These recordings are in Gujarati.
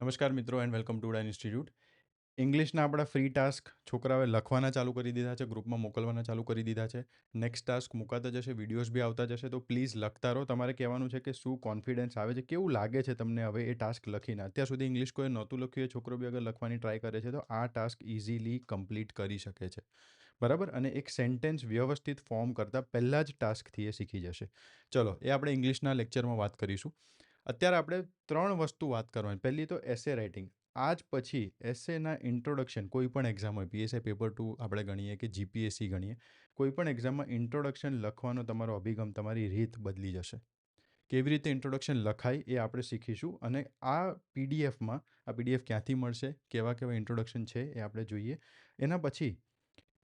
નમસ્કાર મિત્રો એન્ડ વેલકમ ટુ ઉડાન ઇન્સ્ટિટ્યૂટ. ઇંગ્લિશના આપણા ફ્રી ટાસ્ક છોકરાઓએ લખવાના ચાલુ કરી દીધા છે, ગ્રુપમાં મોકલવાના ચાલુ કરી દીધા છે. નેક્સ્ટ ટાસ્ક મુકાતા જશે, વિડીયોઝ બી આવતા જશે, તો પ્લીઝ લખતા રહો. તમારે કહેવાનું છે કે શું કોન્ફિડન્સ આવે છે, કેવું લાગે છે તમને હવે એ ટાસ્ક લખીને. અત્યાર સુધી ઇંગ્લિશ કોઈ નહોતું લખ્યું, એ છોકરો બી અગર લખવાની ટ્રાય કરે છે તો આ ટાસ્ક ઇઝીલી કમ્પ્લીટ કરી શકે છે. બરાબર. અને એક સેન્ટેન્સ વ્યવસ્થિત ફોર્મ કરતાં પહેલાં જ ટાસ્કથી એ શીખી જશે. ચલો, એ આપણે ઇંગ્લિશના લેક્ચરમાં વાત કરીશું. અત્યારે આપણે 3 વસ્તુ વાત કરવાની. પહેલી તો એસે રાઇટિંગ. આજ પછી એસેના ઇન્ટ્રોડક્શન, કોઈ પણ એક્ઝામ હોય, પીએસઆઈ પેપર 2 આપણે ગણીએ કે જીપીએસસી ગણીએ, કોઈ પણ એક્ઝામમાં ઇન્ટ્રોડક્શન લખવાનો તમારો અભિગમ, તમારી રીત બદલી જશે. કેવી રીતે ઇન્ટ્રોડક્શન લખાય એ આપણે શીખીશું. અને આ પીડીએફ ક્યાંથી મળશે, કેવા કેવા ઇન્ટ્રોડક્શન છે એ આપણે જોઈએ. એના પછી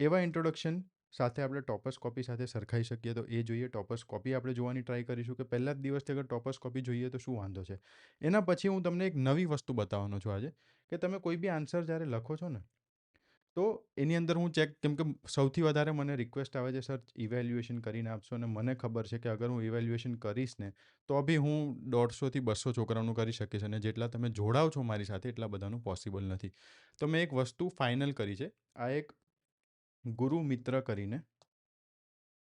એવા ઇન્ટ્રોડક્શન સાથે આપણે ટોપસ કોપી સાથે સરખાઈ શકીએ તો એ જોઈએ. ટોપસ કોપી આપણે જોવાની ટ્રાય કરીશું કે પહેલા જ દિવસથી અગર ટોપસ કોપી જોઈએ તો શું વાંધો છે. એના પછી હું તમને એક નવી વસ્તુ બતાવવાનો છું આજે, કે તમે કોઈ બી આન્સર જ્યારે લખો છો ને, તો એની અંદર હું ચેક, કેમ કે સૌથી વધારે મને રિક્વેસ્ટ આવે છે, સર ઇવેલ્યુએશન કરીને આપશો. અને મને ખબર છે કે અગર હું ઇવેલ્યુએશન કરીશ ને તો બી હું 150થી 200 છોકરાઓનું કરી શકીશ, અને જેટલા તમે જોડાવ છો મારી સાથે એટલા બધાનું પોસિબલ નથી. તો મેં એક વસ્તુ ફાઇનલ કરી છે. આ એક ગુરુ મિત્ર કરીને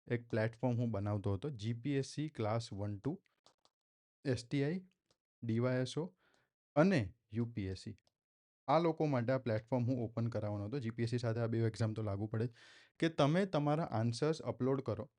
એક પ્લેટફોર્મ હું બનાવતો હતો. જીપીએસસી ક્લાસ 1-2, એસટીઆઈ, ડીવાયએસઓ અને યુપીએસસી, આ લોકો માટે આ પ્લેટફોર્મ હું ઓપન કરાવવાનો હતો. જીપીએસસી સાથે આ બે એક્ઝામ તો લાગુ પડે જ, કે તમે તમારા આન્સર્સ અપલોડ કરો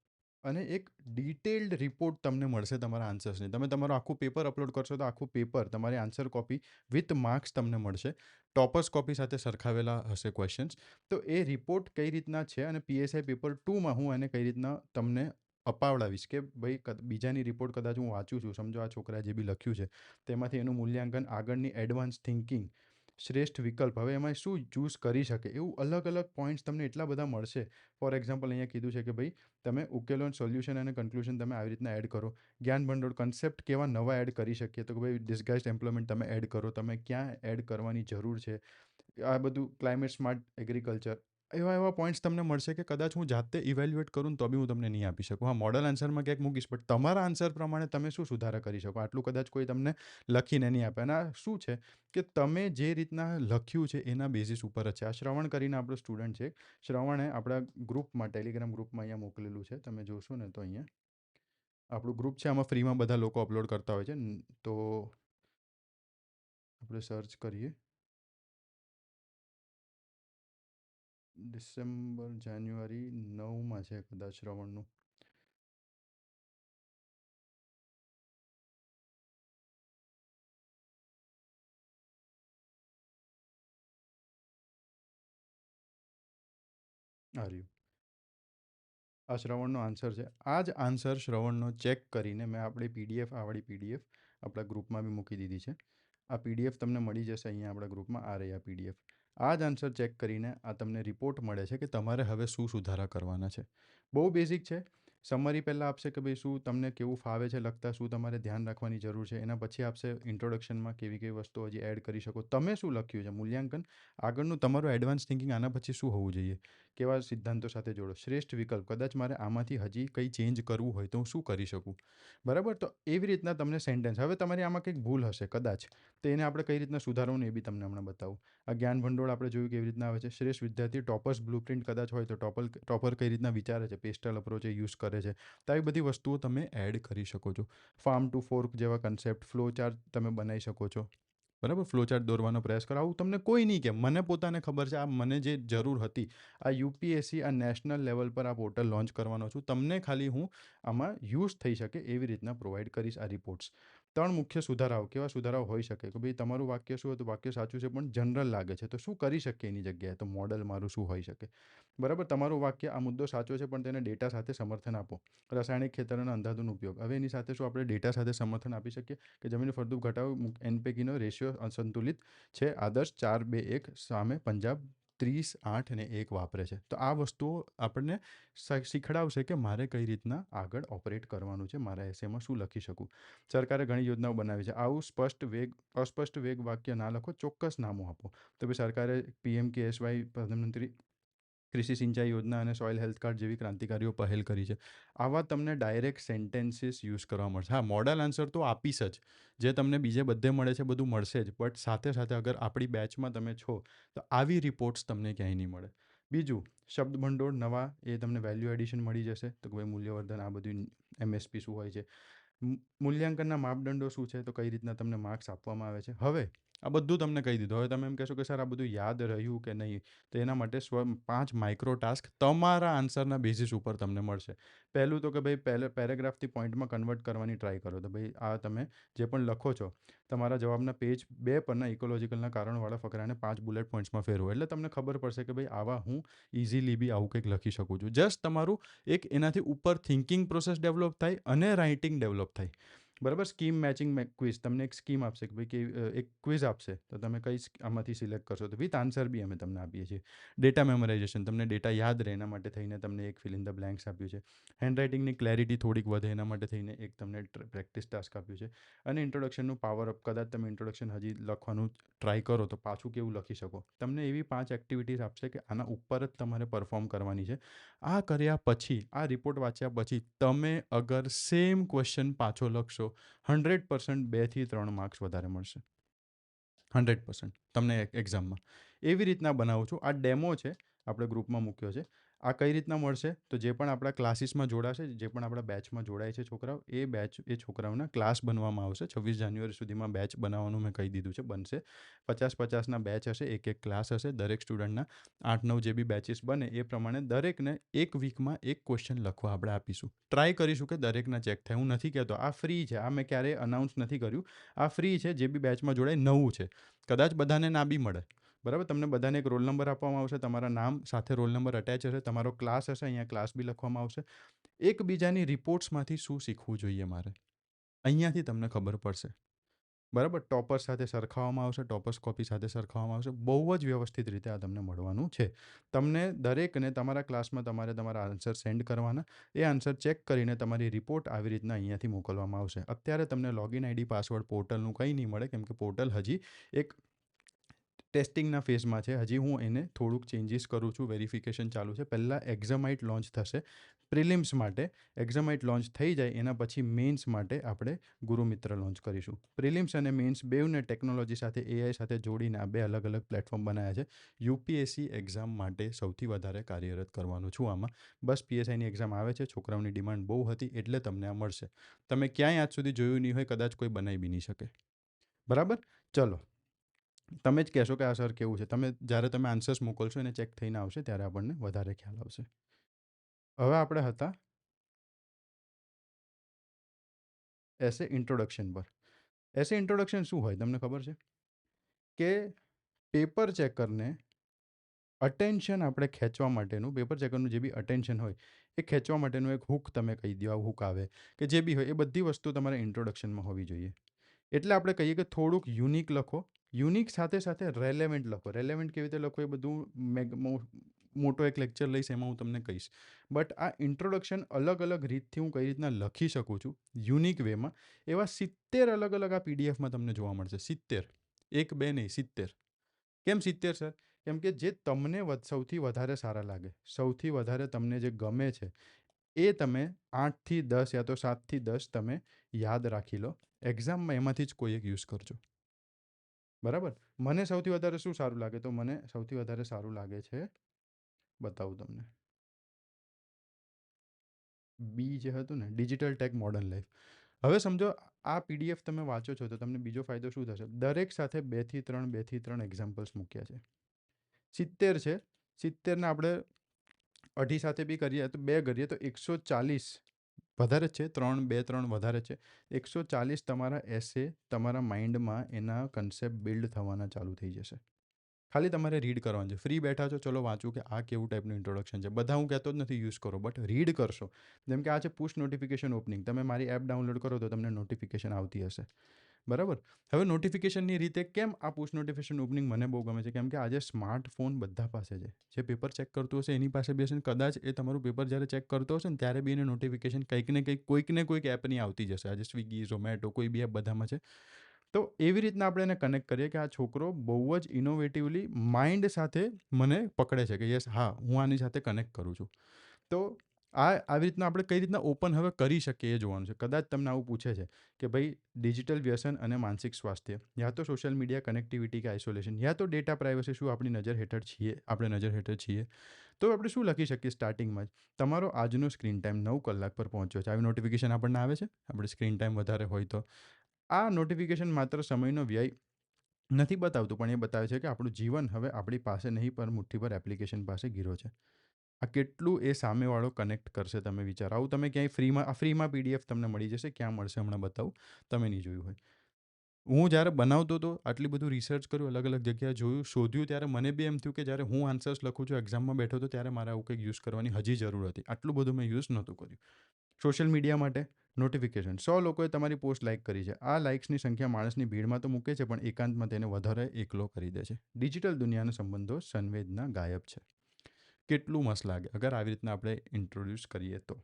અને એક ડિટેલ્ડ રિપોર્ટ તમને મળશે તમારા આન્સર્સની. તમે તમારું આખું પેપર અપલોડ કરશો તો આખું પેપર, તમારી આન્સર કોપી વિથ માર્ક્સ તમને મળશે. ટોપર્સ કોપી સાથે સરખાવેલા હશે ક્વેશ્ચન્સ. તો એ રિપોર્ટ કઈ રીતના છે અને પીએસઆઈ પેપર 2માં હું એને કઈ રીતના તમને અપાવડાવીશ, કે ભાઈ બીજાની રિપોર્ટ કદાચ હું વાંચું છું, સમજો આ છોકરાએ જે બી લખ્યું છે તેમાંથી એનું મૂલ્યાંકન, આગળની એડવાન્સ થિંકિંગ, શ્રેષ્ઠ વિકલ્પ, હવે એમાં શું ચૂઝ કરી શકે, એવું અલગ અલગ પોઈન્ટ્સ તમને એટલા બધા મળશે. ફોર એક્ઝામ્પલ અહીંયા કીધું છે કે ભાઈ તમે ઉકેલો, સોલ્યુશન અને કન્ક્લુઝન તમે આવી રીતના એડ કરો. જ્ઞાન ભંડોળ, કન્સેપ્ટ કેવા નવા એડ કરી શકીએ, તો કે ભાઈ ડિસ્ગાઇઝડ એમ્પ્લોયમેન્ટ તમે એડ કરો, તમે ક્યાં એડ કરવાની જરૂર છે. આ બધું ક્લાઇમેટ સ્માર્ટ એગ્રીકલ્ચર, એવા એવા પોઈન્ટ્સ તમને મળશે કે કદાચ હું જાતે ઇવેલ્યુએટ કરું ને તો બી હું તમને નહીં આપી શકું. હા, મોડલ આન્સરમાં ક્યાંક મૂકીશ, બટ તમારા આન્સર પ્રમાણે તમે શું સુધારા કરી શકો, આટલું કદાચ કોઈ તમને લખીને નહીં આપે. અને આ શું છે કે તમે જે રીતના લખ્યું છે એના બેઝિસ ઉપર જ છે. આ શ્રવણ કરીને આપણો સ્ટુડન્ટ છે. શ્રવણે આપણા ગ્રુપમાં, ટેલિગ્રામ ગ્રુપમાં અહીંયા મોકલેલું છે. તમે જોશો ને તો અહીંયા આપણું ગ્રુપ છે, આમાં ફ્રીમાં બધા લોકો અપલોડ કરતા હોય છે. તો આપણે સર્ચ કરીએ, ડિસેમ્બર, જાન્યુઆરી 9માં છે કદાચ શ્રવણનું. આ રહ્યું, આ શ્રવણનો આન્સર છે. આ જ આન્સર શ્રવણનો ચેક કરીને મેં આપણી પીડીએફ, આવડી પીડીએફ આપણા ગ્રુપમાં બી મૂકી દીધી છે. આ પીડીએફ તમને મળી જશે અહીંયા આપણા ગ્રુપમાં. આ રહી આ પીડીએફ. આ જ આન્સર ચેક કરીને આ તમને રિપોર્ટ મળે છે કે તમારે હવે શું સુધારા કરવાના છે. બહુ બેઝિક છે. સમરી પહેલાં આપશે કે ભાઈ શું તમને કેવું ફાવે છે લખતા, શું તમારે ધ્યાન રાખવાની જરૂર છે. એના પછી આપશે ઇન્ટ્રોડક્શનમાં કેવી કેવી વસ્તુઓ હજી એડ કરી શકો, તમે શું લખ્યું છે, મૂલ્યાંકન, આગળનું તમારું એડવાન્સ થિંકિંગ આના પછી શું હોવું જોઈએ, કેવા સિદ્ધાંતો સાથે જોડો, શ્રેષ્ઠ વિકલ્પ, કદાચ મારે આમાંથી હજી કંઈ ચેન્જ કરવું હોય તો હું શું કરી શકું. બરાબર. તો એવી રીતના તમને સેન્ટેન્સ, હવે તમારી આમાં કંઈક ભૂલ હશે કદાચ, તો એને આપણે કઈ રીતના સુધારવું ને એ બી તમને હમણાં બતાવું. આ જ્ઞાન ભંડોળ આપણે જોયું કેવી રીતના આવે છે. શ્રેષ્ઠ વિદ્યાર્થી, ટોપર્સ બ્લુપ્રિન્ટ કદાચ હોય તો ટોપર કઈ રીતના વિચારે છે, પેસ્ટલ અપ્રોચ એ યુઝ કરે છે. તો આવી બધી વસ્તુઓ તમે એડ કરી શકો છો. ફાર્મ ટુ ફોર્ક જેવા કન્સેપ્ટ, ફ્લો ચાર્ટ તમે બનાવી શકો છો. બરાબર. ફ્લોચાર્ટ દોરવાનો પ્રયાસ કરો. આવું તમને કોઈ નહીં કે, મને પોતાને ખબર છે. આ મને જે જરૂર હતી, આ યુપીએસસી, આ નેશનલ લેવલ પર આ પોર્ટલ લોન્ચ કરવાનો છું. તમને ખાલી હું આમાં યુઝ થઈ શકે એવી રીતના પ્રોવાઈડ કરીશ આ રિપોર્ટ્સ. 3 મુખ્ય સુધારાઓ, કેવા સુધારાઓ હોઈ શકે કે ભાઈ તમારું વાક્ય શું હતું, વાક્ય સાચું છે પણ જનરલ લાગે છે, તો શું કરી શકીએ એની જગ્યાએ, તો મોડલ મારું શું હોઈ શકે. બરાબર. તમારું વાક્ય, આ મુદ્દો સાચો છે પણ તેને ડેટા સાથે સમર્થન આપો. રાસાયણિક ખેતરોના અંધાધૂંધ ઉપયોગ, હવે એની સાથે શું આપણે ડેટા સાથે સમર્થન આપી શકીએ કે જમીન ફળદ્રુપ ઘટાડો, એનપીકેનો રેશિયો અસંતુલિત છે, આદર્શ 4-2-1 સામે પંજાબ 30-8-1 વાપરે છે. તો આ વસ્તુઓ આપણને શીખડાવશે કે મારે કઈ રીતના આગળ ઓપરેટ કરવાનું છે, મારા એસેમાં શું લખી શકું. સરકારે ઘણી યોજનાઓ બનાવી છે. આવું અસ્પષ્ટ વેગ વાક્ય ના લખો, ચોક્કસ નામો આપો. તો ભાઈ સરકારે પીએમકેએસવાય, પ્રધાનમંત્રી કૃષિ સિંચાઈ યોજના અને સોઇલ હેલ્થ કાર્ડ જેવી ક્રાંતિકારીઓ પહેલ કરી છે. આવા તમને ડાયરેક્ટ સેન્ટેન્સીસ યુઝ કરવા મળશે. હા, મોડલ આન્સર તો આપીશ જ, જે તમને બીજે બધે મળે છે બધું મળશે જ, બટ સાથે સાથે અગર આપણી બેચમાં તમે છો તો આવી રિપોર્ટ્સ તમને ક્યાંય નહીં મળે. બીજું, શબ્દ ભંડોળ નવા, એ તમને વેલ્યુ એડિશન મળી જશે. તો ભાઈ મૂલ્યવર્ધન, આ બધું MSP શું હોય છે, મૂલ્યાંકનના માપદંડો શું છે, તો કઈ રીતના તમને માર્ક્સ આપવામાં આવે છે. હવે આ બધું તમને કહી દીધું. હવે તમે એમ કહેશો કે સર આ બધું યાદ રહ્યું કે નહીં, તો એના માટે 5 માઇક્રો ટાસ્ક તમારા આન્સરના બેઝિસ ઉપર તમને મળશે. પહેલું તો કે ભાઈ પેરેગ્રાફથી પોઈન્ટમાં કન્વર્ટ કરવાની ટ્રાય કરો. તો ભાઈ આ તમે જે પણ લખો છો, તમારા જવાબના પેજ 2 પરના ઇકોલોજીકલના કારણવાળા ફકરાને 5 બુલેટ પોઈન્ટ્સમાં ફેરવો. એટલે તમને ખબર પડશે કે ભાઈ આવા હું ઇઝીલી બી આવું કંઈક લખી શકું છું. જસ્ટ તમારું એક એનાથી ઉપર થિંકિંગ પ્રોસેસ ડેવલપ થાય અને રાઇટિંગ ડેવલપ થાય. બરાબર. સ્કીમ મેચિંગ ક્વિઝ, તમને એક સ્કીમ આપશે કે ભાઈ કે એક ક્વિઝ આપશે, તો તમે કઈ આમાંથી સિલેક્ટ કરશો, તો વિથ આન્સર બી અમે તમને આપીએ છીએ. ડેટા મેમોરાઇઝેશન, તમને ડેટા યાદ રહે એના માટે થઈને તમને એક ફિલ ઇન ધ બ્લેન્ક્સ આપ્યું છે. હેન્ડરાઇટિંગની ક્લેરિટી થોડીક વધે એના માટે થઈને એક તમને પ્રેક્ટિસ ટાસ્ક આપ્યું છે. અને ઇન્ટ્રોડક્શનનું પાવર અપ, કદાચ તમે ઇન્ટ્રોડક્શન હજી લખવાનું ટ્રાય કરો તો પાછું કેવું લખી શકો. તમને એવી 5 એક્ટિવિટીઝ આપશે કે આના ઉપર જ તમારે પરફોર્મ કરવાની છે. આ કર્યા પછી, આ રિપોર્ટ વાંચ્યા પછી તમે અગર સેમ ક્વેશ્ચન પાછો લખશો, 100% 2 થી 3 માર્ક્સ વધારે મળશે. 100% તમને એક્ઝામમાં. એવી રીતના બનાવું છું. આ ડેમો છે, આપણે ગ્રુપમાં મૂક્યો છે. આ કઈ રીતના મળશે, તો જે પણ આપણા ક્લાસીસમાં જોડાશે, જે પણ આપણા બેચમાં જોડાય છે છોકરાઓ, એ છોકરાઓના ક્લાસ બનવામાં આવશે. 26 જાન્યુઆરી સુધીમાં બેચ બનાવવાનું મેં કહી દીધું છે, બનશે. 50-50ના બેચ હશે, એક ક્લાસ હશે. દરેક સ્ટુડન્ટના 8-9 જે બી બેચીસ બને એ પ્રમાણે દરેકને એક વીકમાં એક ક્વેશ્ચન લખવા આપણે આપીશું. ટ્રાય કરીશું કે દરેકના ચેક થાય. હું નથી કહેતો આ ફ્રી છે, આ મેં ક્યારેય અનાઉન્સ નથી કર્યું. આ ફ્રી છે. જે બી બેચમાં જોડાય નવું છે, કદાચ બધાને ના બી મળે. બરાબર. તમને બધાને એક રોલ નંબર આપવામાં આવશે, તમારા નામ સાથે રોલ નંબર અટેચ હશે, તમારો ક્લાસ હશે, અહીંયા ક્લાસ બી લખવામાં આવશે. એકબીજાની રિપોર્ટ્સમાંથી શું શીખવું જોઈએ મારે, અહીંયાથી તમને ખબર પડશે. બરાબર. ટોપર સાથે સરખાવવામાં આવશે, ટોપર્સ કોપી સાથે સરખાવવામાં આવશે. બહુ જ વ્યવસ્થિત રીતે આ તમને મળવાનું છે. તમને દરેકને તમારા ક્લાસમાં તમારે તમારા આન્સર સેન્ડ કરવાના. એ આન્સર ચેક કરીને તમારી રિપોર્ટ આવી રીતના અહીંયાથી મોકલવામાં આવશે. અત્યારે તમને લોગિન આઈડી પાસવર્ડ પોર્ટલનું કંઈ નહીં મળે, કેમ કે પોર્ટલ હજી એક ટેસ્ટિંગના ફેઝમાં છે. હજી હું એને થોડુંક ચેન્જીસ કરું છું. વેરિફિકેશન ચાલુ છે. પહેલાં એક્ઝામાઇટ લોન્ચ થશે પ્રિલિમ્સ માટે. એક્ઝામાઇટ લોન્ચ થઈ જાય એના પછી મેન્સ માટે આપણે ગુરુમિત્ર લોન્ચ કરીશું. પ્રિલિમ્સ અને મેન્સ બેઉને ટેકનોલોજી સાથે, AI સાથે જોડીને આ 2 અલગ અલગ પ્લેટફોર્મ બનાવ્યા છે. UPSC એક્ઝામ માટે સૌથી વધારે કાર્યરત કરવાનું છું આમાં. બસ PSIની એક્ઝામ આવે છે, છોકરાઓની ડિમાન્ડ બહુ હતી એટલે તમને આ મળશે. તમે ક્યાંય આજ સુધી જોયું નહીં હોય, કદાચ કોઈ બનાવી બી નહીં શકે. બરાબર. ચલો, તમે જ કહેશો કે આ સર કેવું છે. જ્યારે તમે આન્સર્સ મોકલશો એને ચેક થઈને આવશે ત્યારે આપણને વધારે ખ્યાલ આવશે. હવે આપણે હતા એસે ઇન્ટ્રોડક્શન પર. એસે ઇન્ટ્રોડક્શન શું હોય તમને ખબર છે? કે પેપર ચેકરને અટેન્શન આપણે ખેંચવા માટેનું, પેપર ચેકરનું જે બી અટેન્શન હોય એ ખેંચવા માટેનું એક હુક તમે કહી દો, આ હુક આવે કે જે બી હોય, એ બધી વસ્તુ તમારે ઇન્ટ્રોડક્શનમાં હોવી જોઈએ. એટલે આપણે કહીએ કે થોડુંક યુનિક લખો. યુનિક સાથે સાથે રેલેવન્ટ લખો. રેલેવન્ટ કેવી રીતે લખો એ બધું મોટો એક લેક્ચર લઈશ, એમાં હું તમને કહીશ. બટ આ ઇન્ટ્રોડક્શન અલગ અલગ રીતથી હું કઈ રીતના લખી શકું છું યુનિક વેમાં, એવા 70 અલગ અલગ આ પીડીએફમાં તમને જોવા મળશે. 70, 1 2 નહીં, 70. કેમ 70 સર? કેમ કે જે તમને સૌથી વધારે સારા લાગે, સૌથી વધારે તમને જે ગમે છે, એ તમે 8 થી 10 યા તો 7 થી 10 તમે યાદ રાખી લો. એક્ઝામમાં એમાંથી જ કોઈ એક યુઝ કરજો. બરાબર. મને સૌથી વધારે શું સારું લાગે, તો મને સૌથી વધારે સારું લાગે છે, બતાવું તમને, બી જે હતું ને, ડિજિટલ ટેક મોડર્ન લાઈફ. હવે સમજો આ પીડીએફ તમે વાંચો છો તો તમને બીજો ફાયદો શું થશે? દરેક સાથે 2 થી 3 એક્ઝામ્પલ્સ મૂક્યા છે. 70 છે. 70ને આપણે અઢી સાથે બી કરીએ તો 2 કરીએ તો 140 વધારે જ છે. 3 2 3 વધારે છે. 140 તમારા એસે તમારા માઇન્ડમાં એના કન્સેપ્ટ બિલ્ડ થવાના ચાલુ થઈ જશે. ખાલી તમારે રીડ કરવાનું છે. ફ્રી બેઠા છો, ચલો વાંચું કે આ કેવું ટાઈપનું ઇન્ટ્રોડક્શન છે. બધા હું કહેતો જ નથી યુઝ કરો, બટ રીડ કરશો. જેમ કે આ છે પુશ નોટિફિકેશન ઓપનિંગ. તમે મારી એપ ડાઉનલોડ કરો તો તમને નોટિફિકેશન આવતી હશે. બરાબર. હવે નોટિફિકેશનની રીતે કેમ આ પુશ નોટિફિકેશન ઓપનિંગ મને બહુ ગમે છે, કેમ કે આજે સ્માર્ટફોન બધા પાસે છે. જે પેપર ચેક કરતું હશે એની પાસે બી હશે ને, કદાચ એ તમારું પેપર જ્યારે ચેક કરતો હશે ને ત્યારે બી એને નોટિફિકેશન કંઈક ને કંઈક, કોઈક ને કોઈક એપની આવતી જશે. આજે સ્વિગી, ઝોમેટો, કોઈ બી એપ બધામાં છે. તો એવી રીતના આપણે એને કનેક્ટ કરીએ કે આ છોકરો બહુ જ ઇનોવેટિવલી માઇન્ડ સાથે મને પકડે છે કે યસ હા હું આની સાથે કનેક્ટ કરું છું. તો આવી રીતના આપણે કઈ રીતના ઓપન હવે કરી શકીએ એ જોવાનું છે. કદાચ તમને આવું પૂછે છે કે ભાઈ ડિજિટલ વ્યસન અને માનસિક સ્વાસ્થ્ય, યા તો સોશિયલ મીડિયા કનેક્ટિવિટી કે આઇસોલેશન, યા તો ડેટા પ્રાઇવસી શું આપણી નજર હેઠળ છીએ, આપણે નજર હેઠળ છીએ. તો આપણે શું લખી શકીએ સ્ટાર્ટિંગમાં જ, તમારો આજનો સ્ક્રીન ટાઈમ 9 કલાક પર પહોંચ્યો છે. આવી નોટિફિકેશન આપણને આવે છે આપણે સ્ક્રીન ટાઈમ વધારે હોય તો. આ નોટિફિકેશન માત્ર સમયનો વ્યય નથી બતાવતું, પણ એ બતાવે છે કે આપણું જીવન હવે આપણી પાસે નહીં પણ મુઠ્ઠીભર એપ્લિકેશન પાસે ઘીરો છે. આ કેટલું એ સામેવાળો કનેક્ટ કરશે તમે વિચારો. આવું તમે ક્યાંય ફ્રીમાં પીડીએફ તમને મળી જશે. ક્યાં મળશે હમણાં બતાવું, તમે નહીં જોયું હોય. હું જ્યારે બનાવતો હતો આટલી બધું રિસર્ચ કર્યું, અલગ અલગ જગ્યાએ જોયું, શોધ્યું, ત્યારે મને બી એમ થયું કે જ્યારે હું આન્સર્સ લખું છું એક્ઝામમાં બેઠો હતો ત્યારે મારે આવું કંઈક યુઝ કરવાની હજી જરૂર હતી. આટલું બધું મેં યુઝ નહોતું કર્યું. સોશિયલ મીડિયા માટે નોટિફિકેશન, 100 લોકોએ તમારી પોસ્ટ લાઇક કરી છે. આ લાઇક્સની સંખ્યા માણસની ભીડમાં તો મૂકે છે, પણ એકાંતમાં તેને વધારે એકલો કરી દે છે. ડિજિટલ દુનિયાના સંબંધો સંવેદના ગાયબ છે. કેટલું મસ્ત લાગે અગર આવી રીતના આપણે ઇન્ટ્રોડ્યુસ કરીએ તો.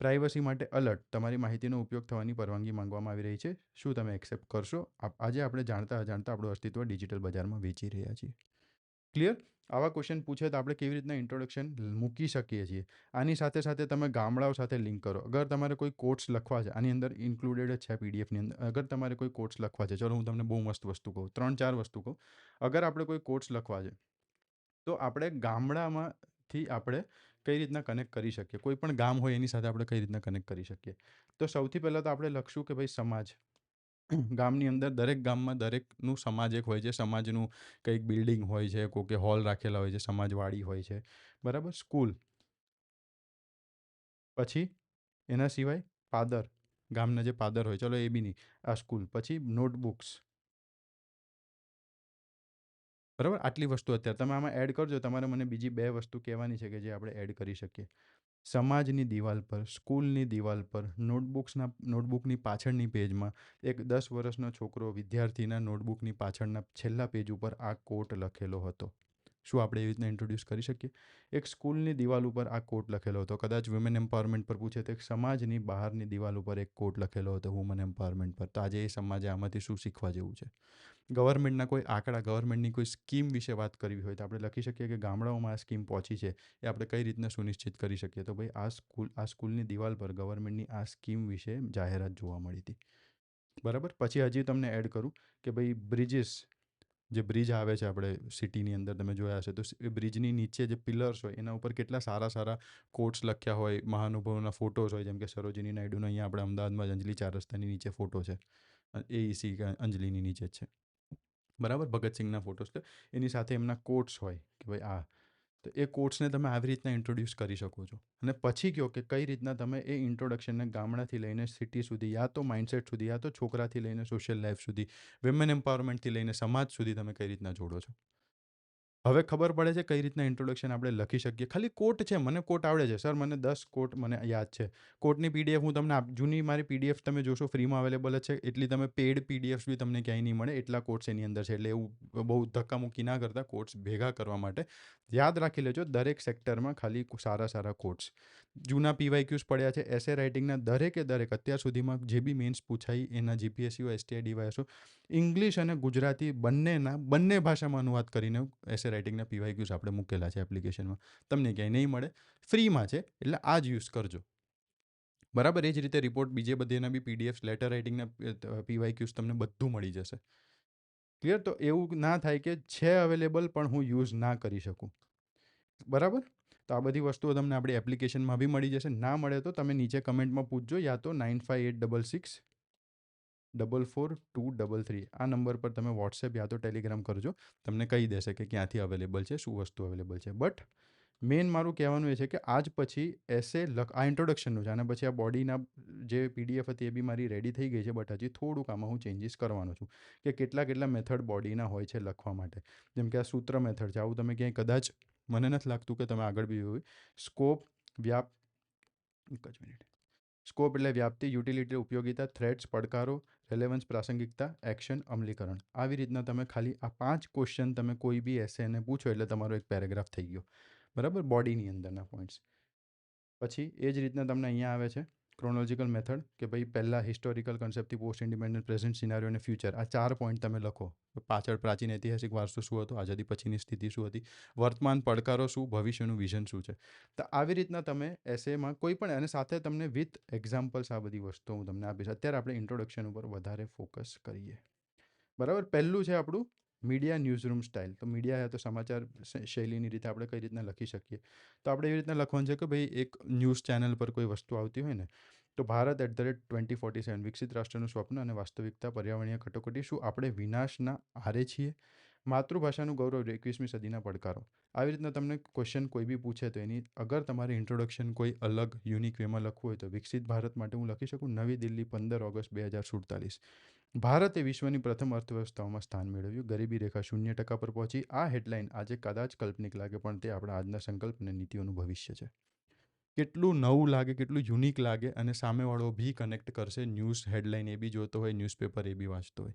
પ્રાઇવસી માટે અલર્ટ, તમારી માહિતીનો ઉપયોગ થવાની પરવાનગી માંગવામાં આવી રહી છે, શું તમે એક્સેપ્ટ કરશો? આજે આપણે જાણતા અજાણતા આપણું અસ્તિત્વ ડિજિટલ બજારમાં વેચી રહ્યા છીએ. ક્લિયર? આવા ક્વેશ્ચન પૂછે તો આપણે કેવી રીતના ઇન્ટ્રોડક્શન મૂકી શકીએ છીએ. આની સાથે સાથે તમે ગામડાઓ સાથે લિંક કરો. અગર તમારે કોઈ કોટ્સ લખવા છે, આની અંદર ઇન્ક્લુડેડ છે પીડીએફની અંદર, અગર તમારે કોઈ કોટ્સ લખવા છે, ચલો હું તમને બહુ મસ્ત વસ્તુ કહું, 3-4 વસ્તુ કહું. અગર આપણે કોઈ કોટ્સ લખવા છે તો આપણે ગામડામાંથી આપણે કઈ રીતના કનેક્ટ કરી શકીએ, કોઈ પણ ગામ હોય એની સાથે આપણે કઈ રીતના કનેક્ટ કરી શકીએ. તો સૌથી પહેલાં તો આપણે લખશું કે ભાઈ સમાજ. ગામની અંદર દરેક ગામમાં દરેકનું સમાજ એક હોય છે. સમાજનું કંઈક બિલ્ડિંગ હોય છે, કોકે હોલ રાખેલા હોય છે, સમાજવાડી હોય છે, બરાબર. સ્કૂલ, પછી એના સિવાય પાદર, ગામના જે પાદર હોય, ચલો એ બી નહીં, આ સ્કૂલ. પછી નોટબુક્સ, બરાબર. આટલી વસ્તુ અત્યારે તમે આમાં એડ કરજો. તમારે મને બીજી 2 વસ્તુ કહેવાની છે કે જે આપણે એડ કરી શકીએ. સમાજની દિવાલ પર, સ્કૂલની દિવાલ પર, નોટબુકની પાછળની પેજમાં એક 10 વર્ષનો છોકરો વિદ્યાર્થીના નોટબુકની પાછળના છેલ્લા પેજ ઉપર આ કોટ લખેલો હતો. શું આપણે એવી રીતના ઇન્ટ્રોડ્યુસ કરી શકીએ? એક સ્કૂલની દિવાલ ઉપર આ કોટ લખેલો હતો. કદાચ વુમેન એમ્પાવરમેન્ટ પર પૂછે તો એક સમાજની બહારની દિવાલ ઉપર એક કોટ લખેલો હતો વુમન એમ્પાવરમેન્ટ પર. તો આજે એ સમાજે આમાંથી શું શીખવા જેવું છે? ગવર્મેન્ટના કોઈ આંકડા, ગવર્મેન્ટની કોઈ સ્કીમ વિશે વાત કરવી હોય તો આપણે લખી શકીએ કે ગામડાઓમાં આ સ્કીમ પહોંચી છે, એ આપણે કઈ રીતના સુનિશ્ચિત કરી શકીએ. તો ભાઈ આ સ્કૂલની દિવાલ પર ગવર્મેન્ટની આ સ્કીમ વિશે જાહેરાત જોવા મળી હતી, બરાબર. પછી હજી તમને એડ કરું કે ભાઈ બ્રિજીસ, જે બ્રિજ આવે છે આપણે સિટીની અંદર, તમે જોયા હશે તો એ બ્રિજની નીચે જે પિલર્સ હોય એના ઉપર કેટલા સારા સારા કોટ્સ લખ્યા હોય, મહાનુભાવોના ફોટોઝ હોય, જેમ કે સરોજિની નાયડુનો અહીંયા આપણે અમદાવાદમાં જ અંજલિ 4 રસ્તાની નીચે ફોટો છે, એઈસી અંજલિની નીચે જ છે, બરાબર. ભગતસિંહના ફોટોસ છે, એની સાથે એમના કોટ્સ હોય કે ભાઈ આ. તો એ કોટ્સને તમે આવી રીતના ઇન્ટ્રોડ્યુસ કરી શકો છો. અને પછી કહો કે કઈ રીતના તમે એ ઇન્ટ્રોડક્શનને ગામડાથી લઈને સિટી સુધી, યા તો માઇન્ડસેટ સુધી, યા તો છોકરાથી લઈને સોશિયલ લાઈફ સુધી, વિમેન એમ્પાવરમેન્ટથી લઈને સમાજ સુધી તમે કઈ રીતના જોડો છો. હવે ખબર પડે છે કઈ રીતના ઇન્ટ્રોડક્શન આપણે લખી શકીએ. ખાલી કોટ છે, મને કોટ આવડે છે સર, મને 10 કોટ મને યાદ છે. કોટની પીડીએફ હું તમને જૂની મારી પીડીએફ તમે જોશો ફ્રીમાં અવેલેબલ જ છે. એટલી તમે પેડ પીડીએફ બી તમને ક્યાંય નહીં મળે, એટલા કોટ્સ એની અંદર છે. એટલે એવું બહુ ધક્કામુક્કી ના કરતા કોટ્સ ભેગા કરવા માટે યાદ રાખી લેજો, દરેક સેક્ટરમાં ખાલી સારા સારા કોટ્સ. જૂના પીવાયક્યુઝ પડ્યા છે એસે રાઇટિંગના, દરેકે દરેક અત્યાર સુધીમાં જે બી મેન્સ પૂછાઈ એના જીપીએસસી હોય, એસટીઆઈ ડીવાયએસઓ, ઇંગ્લિશ અને ગુજરાતી બંને ભાષામાં અનુવાદ કરીને એસે રાઇટિંગના પીવાયક્યુઝ આપણે મૂકેલા છે એપ્લિકેશનમાં. તમને ક્યાંય નહીં મળે, ફ્રીમાં છે, એટલે આ જ યુઝ કરજો, બરાબર. એ જ રીતે રિપોર્ટ બીજે બધેના બી પીડીએફ, લેટર રાઇટિંગના પીવાયક્યુઝ તમને બધું મળી જશે. ક્લિયર? તો એવું ના થાય કે છે અવેલેબલ પણ હું યુઝ ના કરી શકું, બરાબર. તો આ બધી વસ્તુઓ તમને આપણી એપ્લિકેશનમાં બી મળી જશે. ના મળે તો તમે નીચે કમેન્ટમાં પૂછજો, યા તો 9586644233 આ નંબર પર તમે વોટ્સએપ યા તો ટેલિગ્રામ કરજો. તમને કહી દેશે કે ક્યાંથી અવેલેબલ છે, શું વસ્તુ અવેલેબલ છે. બટ મેઇન મારું કહેવાનું એ છે કે આજ પછી આ ઇન્ટ્રોડક્શનનું છે, અને પછી આ બોડીના જે પીડીએફ હતી એ બી મારી રેડી થઈ ગઈ છે. બટ હજી થોડુંક આમાં હું ચેન્જીસ કરવાનો છું કે કેટલા મેથડ બોડીના હોય છે લખવા માટે. જેમ કે આ સૂત્ર મેથડ છે, આવું તમે ક્યાંય કદાચ, મને નથી લાગતું કે તમે આગળ બી હોય. સ્કોપ, વ્યાપ, એક જ મિનિટ. સ્કોપ એટલે વ્યાપ્તિ, યુટિલિટી ઉપયોગિતા, થ્રેટ્સ પડકારો, રેલેવન્સ પ્રાસંગિકતા, એક્શન અમલીકરણ. આવી રીતના તમે ખાલી આ 5 ક્વેશ્ચન તમે કોઈ બી એસેને પૂછો એટલે તમારો એક પેરેગ્રાફ થઈ ગયો, બરાબર, બોડીની અંદરના પોઈન્ટ્સ. પછી એ જ રીતના તમને અહીંયા આવે છે ક્રોનોલોજીકલ મેથડ કે ભાઈ પહેલાં હિસ્ટોરિકલ કન્સેપ્ટથી પોસ્ટ ઇન્ડિપેન્ડન્ટ પ્રેઝન્ટ સિનારીઓ અને ફ્યુચર, આ 4 પોઈન્ટ તમે લખો. પાછળ પ્રાચીન ઐતિહાસિક વારસો શું હતો, આઝાદી પછીની સ્થિતિ શું હતી, વર્તમાન પડકારો શું, ભવિષ્યનું વિઝન શું છે. તો આવી રીતના તમે એસેમાં કોઈ પણ, અને સાથે તમને વિથ એક્ઝામ્પલ્સ આ બધી વસ્તુઓ હું તમને આપીશ. અત્યારે આપણે ઇન્ટ્રોડક્શન ઉપર વધારે ફોકસ કરીએ. બરાબર. પહેલું છે આપણું મીડિયા ન્યૂઝરૂમ સ્ટાઇલ. તો મીડિયા તો સમાચાર શૈલીની રીતે આપણે કઈ રીતના લખી શકીએ. તો આપણે એવી રીતના લખવાનું છે કે ભાઈ એક ન્યૂઝ ચેનલ પર કોઈ વસ્તુ આવતી હોય ને, તો ભારત @ 2047 વિકસિત રાષ્ટ્રનું સ્વપ્ન અને વાસ્તવિકતા, પર્યાવરણીય કટોકટી, શું આપણે વિનાશના આરે છીએ, માતૃભાષાનું ગૌરવ, 21મી સદીના પડકારો. આવી રીતના તમને ક્વેશ્ચન કોઈ બી પૂછે તો એની અગર તમારે ઇન્ટ્રોડક્શન કોઈ અલગ યુનિક વેમાં લખવું હોય તો વિકસિત ભારત માટે હું લખી શકું, નવી દિલ્હી 15 ઓગસ્ટ 2047. ભારતે વિશ્વની પ્રથમ અર્થવ્યવસ્થાઓમાં સ્થાન મેળવ્યું, ગરીબી રેખા 0% પર પહોંચી. આ હેડલાઇન આજે કદાચ કાલ્પનિક લાગે, પણ તે આપણા આજના સંકલ્પ અને નીતિઓનું ભવિષ્ય છે. કેટલું નવું લાગે, કેટલું યુનિક લાગે, અને સામેવાળો બી કનેક્ટ કરશે. ન્યૂઝ હેડલાઇન એ બી જોતો હોય, ન્યૂઝપેપર એ બી વાંચતો હોય.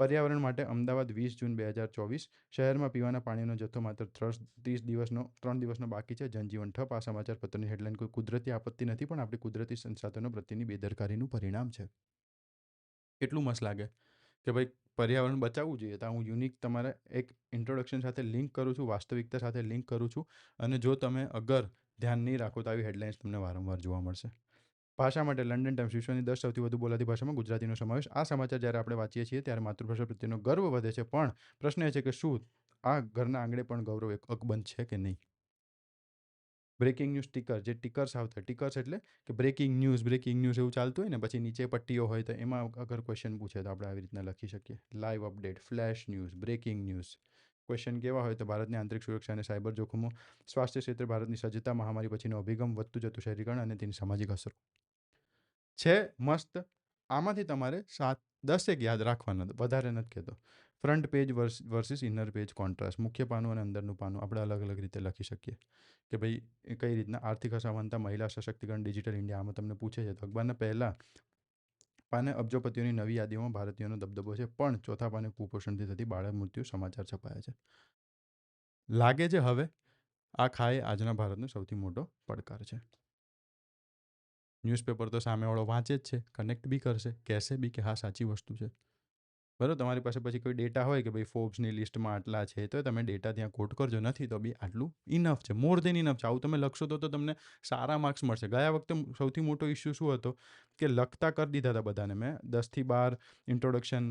પર્યાવરણ માટે અમદાવાદ 20 જૂન 2024, શહેરમાં પીવાના પાણીનો જથ્થો માત્ર 3 દિવસનો બાકી છે, જનજીવન ઠપ. આ સમાચાર પત્રની હેડલાઇન કોઈ કુદરતી આપત્તિ નથી, પણ આપણી કુદરતી સંસાધનો પ્રત્યેની બેદરકારીનું પરિણામ છે. કેટલું મસ્ત લાગે કે ભાઈ પર્યાવરણ બચાવવું જોઈએ. તો હું યુનિક તમારે એક ઇન્ટ્રોડક્શન સાથે લિંક કરું છું, વાસ્તવિકતા સાથે લિંક કરું છું. અને જો તમે અગર ધ્યાન નહીં રાખો તો આવી હેડલાઇન્સ તમને વારંવાર જોવા મળશે. ભાષા માટે લંડન ટાઈમ્સ, વિશ્વની 10 સૌથી વધુ બોલાતી ભાષામાં ગુજરાતીનો સમાવેશ. આ સમાચાર જ્યારે આપણે વાંચીએ છીએ ત્યારે માતૃભાષા પ્રત્યેનો ગર્વ વધે છે, પણ પ્રશ્ન એ છે કે શું આ ઘરના આંગણે પણ ગૌરવ એક અકબંધ છે કે નહીં. બ્રેકિંગ ન્યૂઝ ટિકર, જે ટિકર્સ આવતા, ટિકર્સ એટલે કે બ્રેકિંગ ન્યૂઝ એવું ચાલતું હોય ને, પછી નીચે પટ્ટીઓ હોય, તો એમાં અગર ક્વેશ્ચન પૂછે તો આપણે આવી રીતના લખી શકીએ. Live update, flash news, breaking news. Question કેવા હોય તો ભારતની આંતરિક સુરક્ષા અને સાયબર જોખમો, સ્વાસ્થ્ય ક્ષેત્રે ભારતની સજ્જતા, મહામારી પછીનો અભિગમ, વધતું જતું શહેરીકરણ અને તેની સામાજિક અસરો. છે મસ્ત. આમાંથી તમારે 10 યાદ રાખવાના, વધારે નથી કહેતો. Front page versus inner page contrast, મુખ્ય પાનું અને અંદરનું પાનું આપણે અલગ અલગ રીતે લખી શકીએ કે ભાઈ એ કઈ રીતના આર્થિક અસમાનતા, મહિલા સશક્તિકરણ, ડિજિટલ ઇન્ડિયા, આમાં તમને પૂછે છે. તો અખબારના પહેલા પાને અબજોપતિઓની નવી યાદીઓમાં ભારતીયોનો દબદબો છે, પણ ચોથા પાને કુપોષણથી થતી બાળક મૃત્યુ સમાચાર છપાયા છે. લાગે છે હવે આ ખાય આજના ભારતનો સૌથી મોટો પડકાર છે. ન્યૂઝપેપર તો સામેવાળો વાંચે જ છે, કનેક્ટ બી કરશે, કહેશે બી કે હા સાચી વસ્તુ છે. બરાબર. તમારી પાસે પછી કોઈ ડેટા હોય કે ભાઈ ફોર્બ્સની લિસ્ટમાં આટલા છે, તો તમે ડેટા ત્યાં કોટ કરજો. નથી તો બી આટલું ઇનફ છે, મોર દેન ઇનફ છે. આવું તમે લખશો તો તમને સારા માર્ક્સ મળશે. ગયા વખતે સૌથી મોટો ઇસ્યુ શું હતો કે લખતા કરી દીધા હતા બધાને. મેં 10 થી 12 ઇન્ટ્રોડક્શન,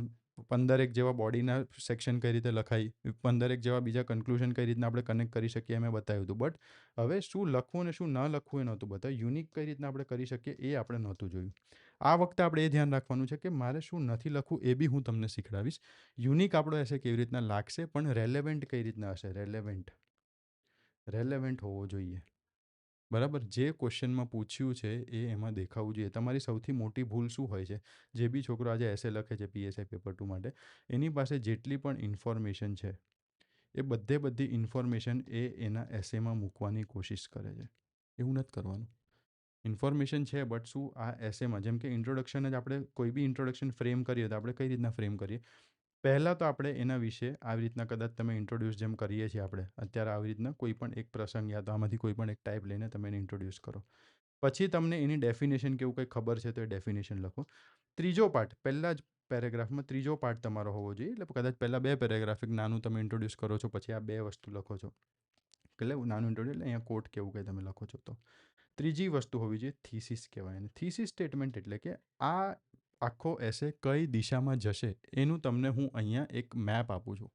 15 જેવા બોડીના સેક્શન કઈ રીતે લખાય, 15 જેવા બીજા કન્ક્લુઝન કઈ રીતના આપણે કનેક્ટ કરી શકીએ, મેં બતાવ્યું હતું. બટ હવે શું લખવું અને શું ન લખવું એ નહોતું બતાવ્યું. યુનિક કઈ રીતના આપણે કરી શકીએ એ આપણે નહોતું જોયું. આ વખતે આપણે એ ધ્યાન રાખવાનું છે કે મારે શું નથી લખવું એ બી હું તમને શીખડાવીશ. યુનિક આપણો એસે કેવી રીતના લાગશે, પણ રેલેવન્ટ કઈ રીતના હશે. રેલેવન્ટ હોવો જોઈએ. બરાબર. જે ક્વેશ્ચનમાં પૂછ્યું છે એ એમાં દેખાવું જોઈએ. તમારી સૌથી મોટી ભૂલ શું હોય છે, જે બી છોકરો આજે એસે લખે છે PSI પેપર 2 માટે, એની પાસે જેટલી પણ ઇન્ફોર્મેશન છે એ બધી ઇન્ફોર્મેશન એ એના એસેમાં મૂકવાની કોશિશ કરે છે. એવું નથી કરવાનું. ઇન્ફોર્મેશન છે, બટ શું આ એસેમાં, જેમ કે ઇન્ટ્રોડક્શન જ આપણે કોઈ બી ઇન્ટ્રોડક્શન ફ્રેમ કરીએ તો આપણે કઈ રીતના ફ્રેમ કરીએ. પહેલાં તો આપણે એના વિશે આવી રીતના, કદાચ તમે ઇન્ટ્રોડ્યુસ જેમ કરીએ છીએ આપણે અત્યારે, આવી રીતના કોઈ પણ એક પ્રસંગ યા તો આમાંથી કોઈ પણ એક ટાઈપ લઈને તમે એને ઇન્ટ્રોડ્યુસ કરો. પછી તમને એની ડેફિનેશન કે એવું કંઈ ખબર છે તો એ ડેફિનેશન લખો. ત્રીજો પાર્ટ પહેલાં જ પેરેગ્રાફમાં ત્રીજો પાર્ટ તમારો હોવો જોઈએ. એટલે કદાચ પહેલાં 2 પેરેગ્રાફ એક નાનું તમે ઇન્ટ્રોડ્યુસ કરો છો, પછી આ 2 વસ્તુ લખો છો. એટલે નાનું ઇન્ટ્રોડ્યુસ એટલે અહીંયા કોટ કેવું કંઈ તમે લખો છો. તો ત્રીજી વસ્તુ હોવી જોઈએ થીસીસ કહેવાય. અને થીસીસ સ્ટેટમેન્ટ એટલે કે આ આખો એસે કઈ દિશામાં જશે એનું તમને હું અહીંયા એક મેપ આપું છું.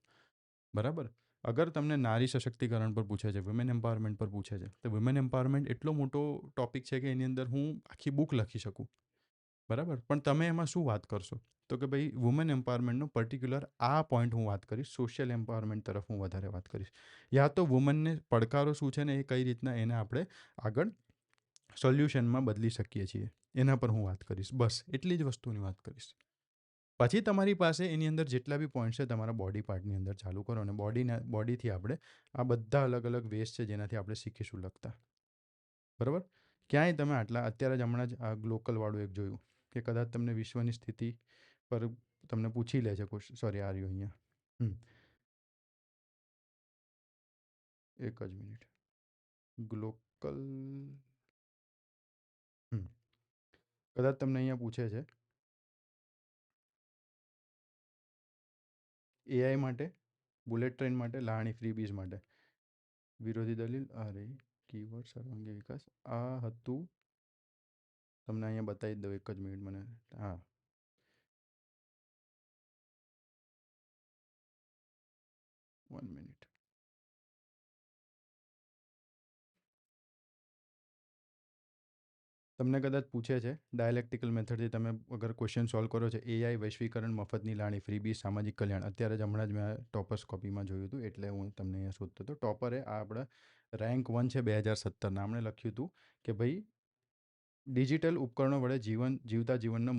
બરાબર. અગર તમને નારી સશક્તિકરણ પર પૂછે છે, વુમેન એમ્પાવરમેન્ટ પર પૂછે છે, તો વુમેન એમ્પાવરમેન્ટ એટલો મોટો ટોપિક છે કે એની અંદર હું આખી બુક લખી શકું. બરાબર. પણ તમે એમાં શું વાત કરશો તો કે ભાઈ વુમેન એમ્પાવરમેન્ટનો પર્ટિક્યુલર આ પોઈન્ટ હું વાત કરીશ, સોશિયલ એમ્પાવરમેન્ટ તરફ હું વધારે વાત કરીશ. યા તો વુમનને પડકારો શું છે ને એ કઈ રીતના એને આપણે આગળ સોલ્યુશનમાં બદલી શકીએ છીએ, એના પર હું વાત કરીશ. બસ એટલી જ વસ્તુની વાત કરીશ. પછી તમારી પાસે એની અંદર જેટલા બી પોઈન્ટ છે તમારા બોડી પાર્ટની અંદર ચાલુ કરો, અને બોડીથી આપણે આ બધા અલગ અલગ વેસ છે જેનાથી આપણે શીખીશું લખતા. બરાબર. ક્યાંય તમે આટલા અત્યારે જ હમણાં જ આ લોકલવાળું એક જોયું કે કદાચ તમને વિશ્વની સ્થિતિ પર તમને પૂછી લે છે ક્વેશ્ચન. સોરી, આ રહ્યું અહીંયા. એક જ મિનિટ. ગ્લોકલ. કદાચ તમને અહીંયા પૂછે છે એઆઈ માટે, બુલેટ ટ્રેન માટે, લાણી ફ્રીબીઝ માટે. વિરોધી દલીલ અરે કીવર્ડ સર્વાંગી વિકાસ આ હતું. તમને અહીંયા બતાવી દઉં, એક જ મિનિટ મને. હા, 1 મિનિટ. તમને કદાચ પૂછે છે ડાયલેક્ટિકલ મેથડથી તમે અગર ક્વેશ્ચન સોલ્વ કરો છો, એઆઈ, વૈશ્વિકરણ, મફતની લાણી, ફ્રીબી, સામાજિક કલ્યાણ. અત્યારે જ હમણાં જ મેં ટોપર્સ કોપીમાં જોયું હતું, એટલે હું તમને અહીંયા શોધતો હતો. ટોપરે આ આપણા રેન્ક 1 છે 2017ના. આપણે લખ્યું હતું કે ભાઈ ડિજિટલ ઉપકરણો વડે જીવતા જીવનના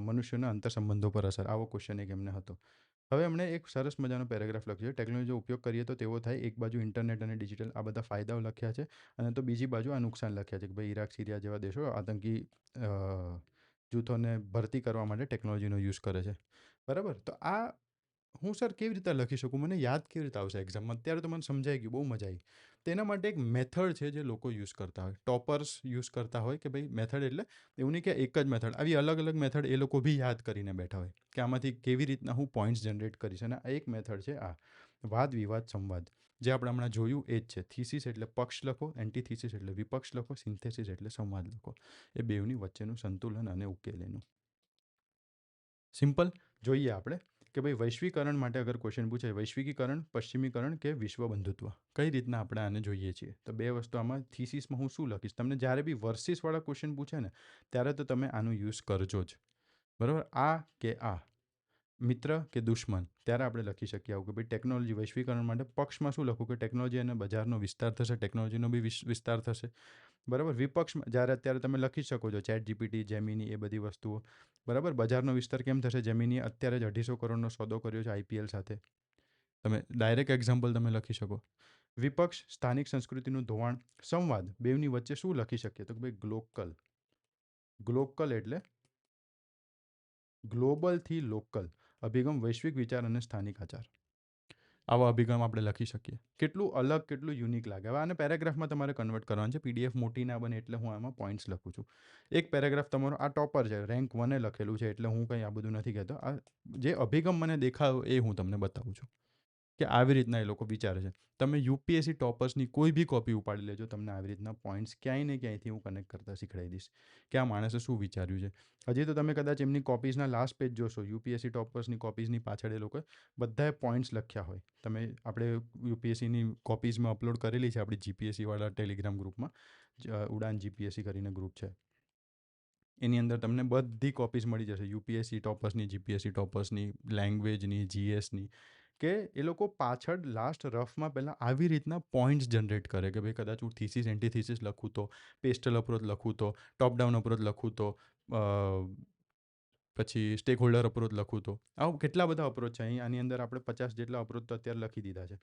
મનુષ્યના અંતરસંબંધો પર અસર. આવો ક્વેશ્ચન એક એમને હતો. હવે એમણે એક સરસ મજાનો પેરેગ્રાફ લખ્યો છે. ટેકનોલોજીનો ઉપયોગ કરીએ તો તેવો થાય. એક બાજુ ઇન્ટરનેટ અને ડિજિટલ આ બધા ફાયદાઓ લખ્યા છે, અને તો બીજી બાજુ આ નુકસાન લખ્યા છે કે ભાઈ ઈરાક, સિરિયા જેવા દેશો આતંકી જૂથોને ભરતી કરવા માટે ટેકનોલોજીનો યુઝ કરે છે. બરાબર. તો આ હું સર કેવી રીતે લખી શકું, મને યાદ કેવી રીતે આવશે એક્ઝામમાં? અત્યારે તો મને સમજાઈ ગયું, બહુ મજા આવી. તેના માટે એક મેથડ છે જે લોકો યુઝ કરતા હોય, ટોપર્સ યુઝ કરતા હોય કે ભાઈ મેથડ એટલે એવું નહીં કે એક જ મેથડ, આવી અલગ અલગ મેથડ એ લોકો બી યાદ કરીને બેઠા હોય કે આમાંથી કેવી રીતના હું પોઈન્ટ્સ જનરેટ કરીશ. અને આ એક મેથડ છે, આ વાદ વિવાદ સંવાદ, જે આપણે હમણાં જોયું એ જ છે. થીસીસ એટલે પક્ષ લખો, એન્ટીથીસીસ એટલે વિપક્ષ લખો, સિન્થેસિસ એટલે સંવાદ લખો. એ બેવની વચ્ચેનું સંતુલન અને ઉકેલ એનું સિમ્પલ. જોઈએ આપણે કે ભાઈ વૈશ્વિકરણ માટે અગર ક્વેશ્ચન પૂછે, વૈશ્વિકીકરણ, પશ્ચિમીકરણ કે વિશ્વ બંધુત્વ, કઈ રીતના આપણે આને જોઈએ છીએ? તો બે વસ્તુ આમાં થીસીસમાં હું શું લખીશ, તમને જ્યારે બી વર્સિસવાળા ક્વેશ્ચન પૂછે ને ત્યારે તો તમે આનું યુઝ કરજો જ. બરાબર. આ કે આ, મિત્ર કે દુશ્મન, ત્યારે આપણે લખી શકીએ આવું કે ભાઈ ટેકનોલોજી વૈશ્વિકરણ માટે પક્ષમાં શું લખું કે ટેકનોલોજી અને બજારનો વિસ્તાર થશે, ટેકનોલોજીનો બી વિસ્તાર થશે. બરાબર. વિપક્ષમાં જ્યારે અત્યારે તમે લખી શકો છો ચેટ જીપીટી, જેમિની, એ બધી વસ્તુઓ. બરાબર. બજારનો વિસ્તાર કેમ થશે? જેમિનીએ અત્યારે જ 250 કરોડનો સોદો કર્યો છે આઈપીએલ સાથે. તમે ડાયરેક્ટ એક્ઝામ્પલ તમે લખી શકો. વિપક્ષ, સ્થાનિક સંસ્કૃતિનું ધોવાણ. સંવાદ, બેવની વચ્ચે શું લખી શકીએ? તો ભાઈ ગ્લોકલ. ગ્લોકલ એટલે ગ્લોબલથી લોકલ અભિગમ, વૈશ્વિક વિચાર અને સ્થાનિક આચાર. આવા અભિગમ આપણે લખી શકીએ. કેટલું અલગ, કેટલું યુનિક લાગે. હવે આને પેરેગ્રાફમાં તમારે કન્વર્ટ કરવાનું છે. પીડીએફ મોટી ના બને એટલે હું આમાં પોઈન્ટ્સ લખું છું. એક પેરેગ્રાફ તમારો આ ટોપર છે, રેન્ક 1 લખેલું છે, એટલે હું કંઈ આ બધું નથી કહેતો. આ જે અભિગમ મને દેખાયો એ હું તમને બતાવું છું કે આવી રીતના એ લોકો વિચારે છે. તમે યુપીએસસી ટોપર્સની કોઈ બી કોપી ઉપાડી લેજો, તમને આવી રીતના પોઈન્ટ્સ ક્યાંય ને ક્યાંયથી હું કનેક્ટ કરતા શીખડાવી દઈશ કે આ માણસે શું વિચાર્યું છે. હજી તો તમે કદાચ એમની કોપીઝના લાસ્ટ પેજ જોશો, યુપીએસસી ટોપર્સની કોપીઝની પાછળ એ લોકોએ બધાએ પોઈન્ટ્સ લખ્યા હોય. તમે આપણે યુપીએસસીની કોપીઝમાં અપલોડ કરેલી છે આપણી જીપીએસસીવાળા ટેલિગ્રામ ગ્રુપમાં. ઉડાન જીપીએસસી કરીને ગ્રુપ છે, એની અંદર તમને બધી કોપીઝ મળી જશે, યુપીએસસી ટોપર્સની, જીપીએસસી ટોપર્સની, લેંગ્વેજની, જીએસની. કે એ લોકો પાછળ લાસ્ટ રફમાં પહેલાં આવી રીતના પોઈન્ટ્સ જનરેટ કરે કે ભાઈ કદાચ હું થીસીસ, એન્ટીથીસીસ લખું તો, પેસ્ટલ અપ્રોચ લખું તો, ટોપ ડાઉન અપ્રોચ લખું તો, પછી સ્ટેક હોલ્ડર અપ્રોચ લખું તો, આવું કેટલા બધા અપ્રોચ છે. આની અંદર આપણે 50 જેટલા અપ્રોચ તો અત્યારે લખી દીધા છે.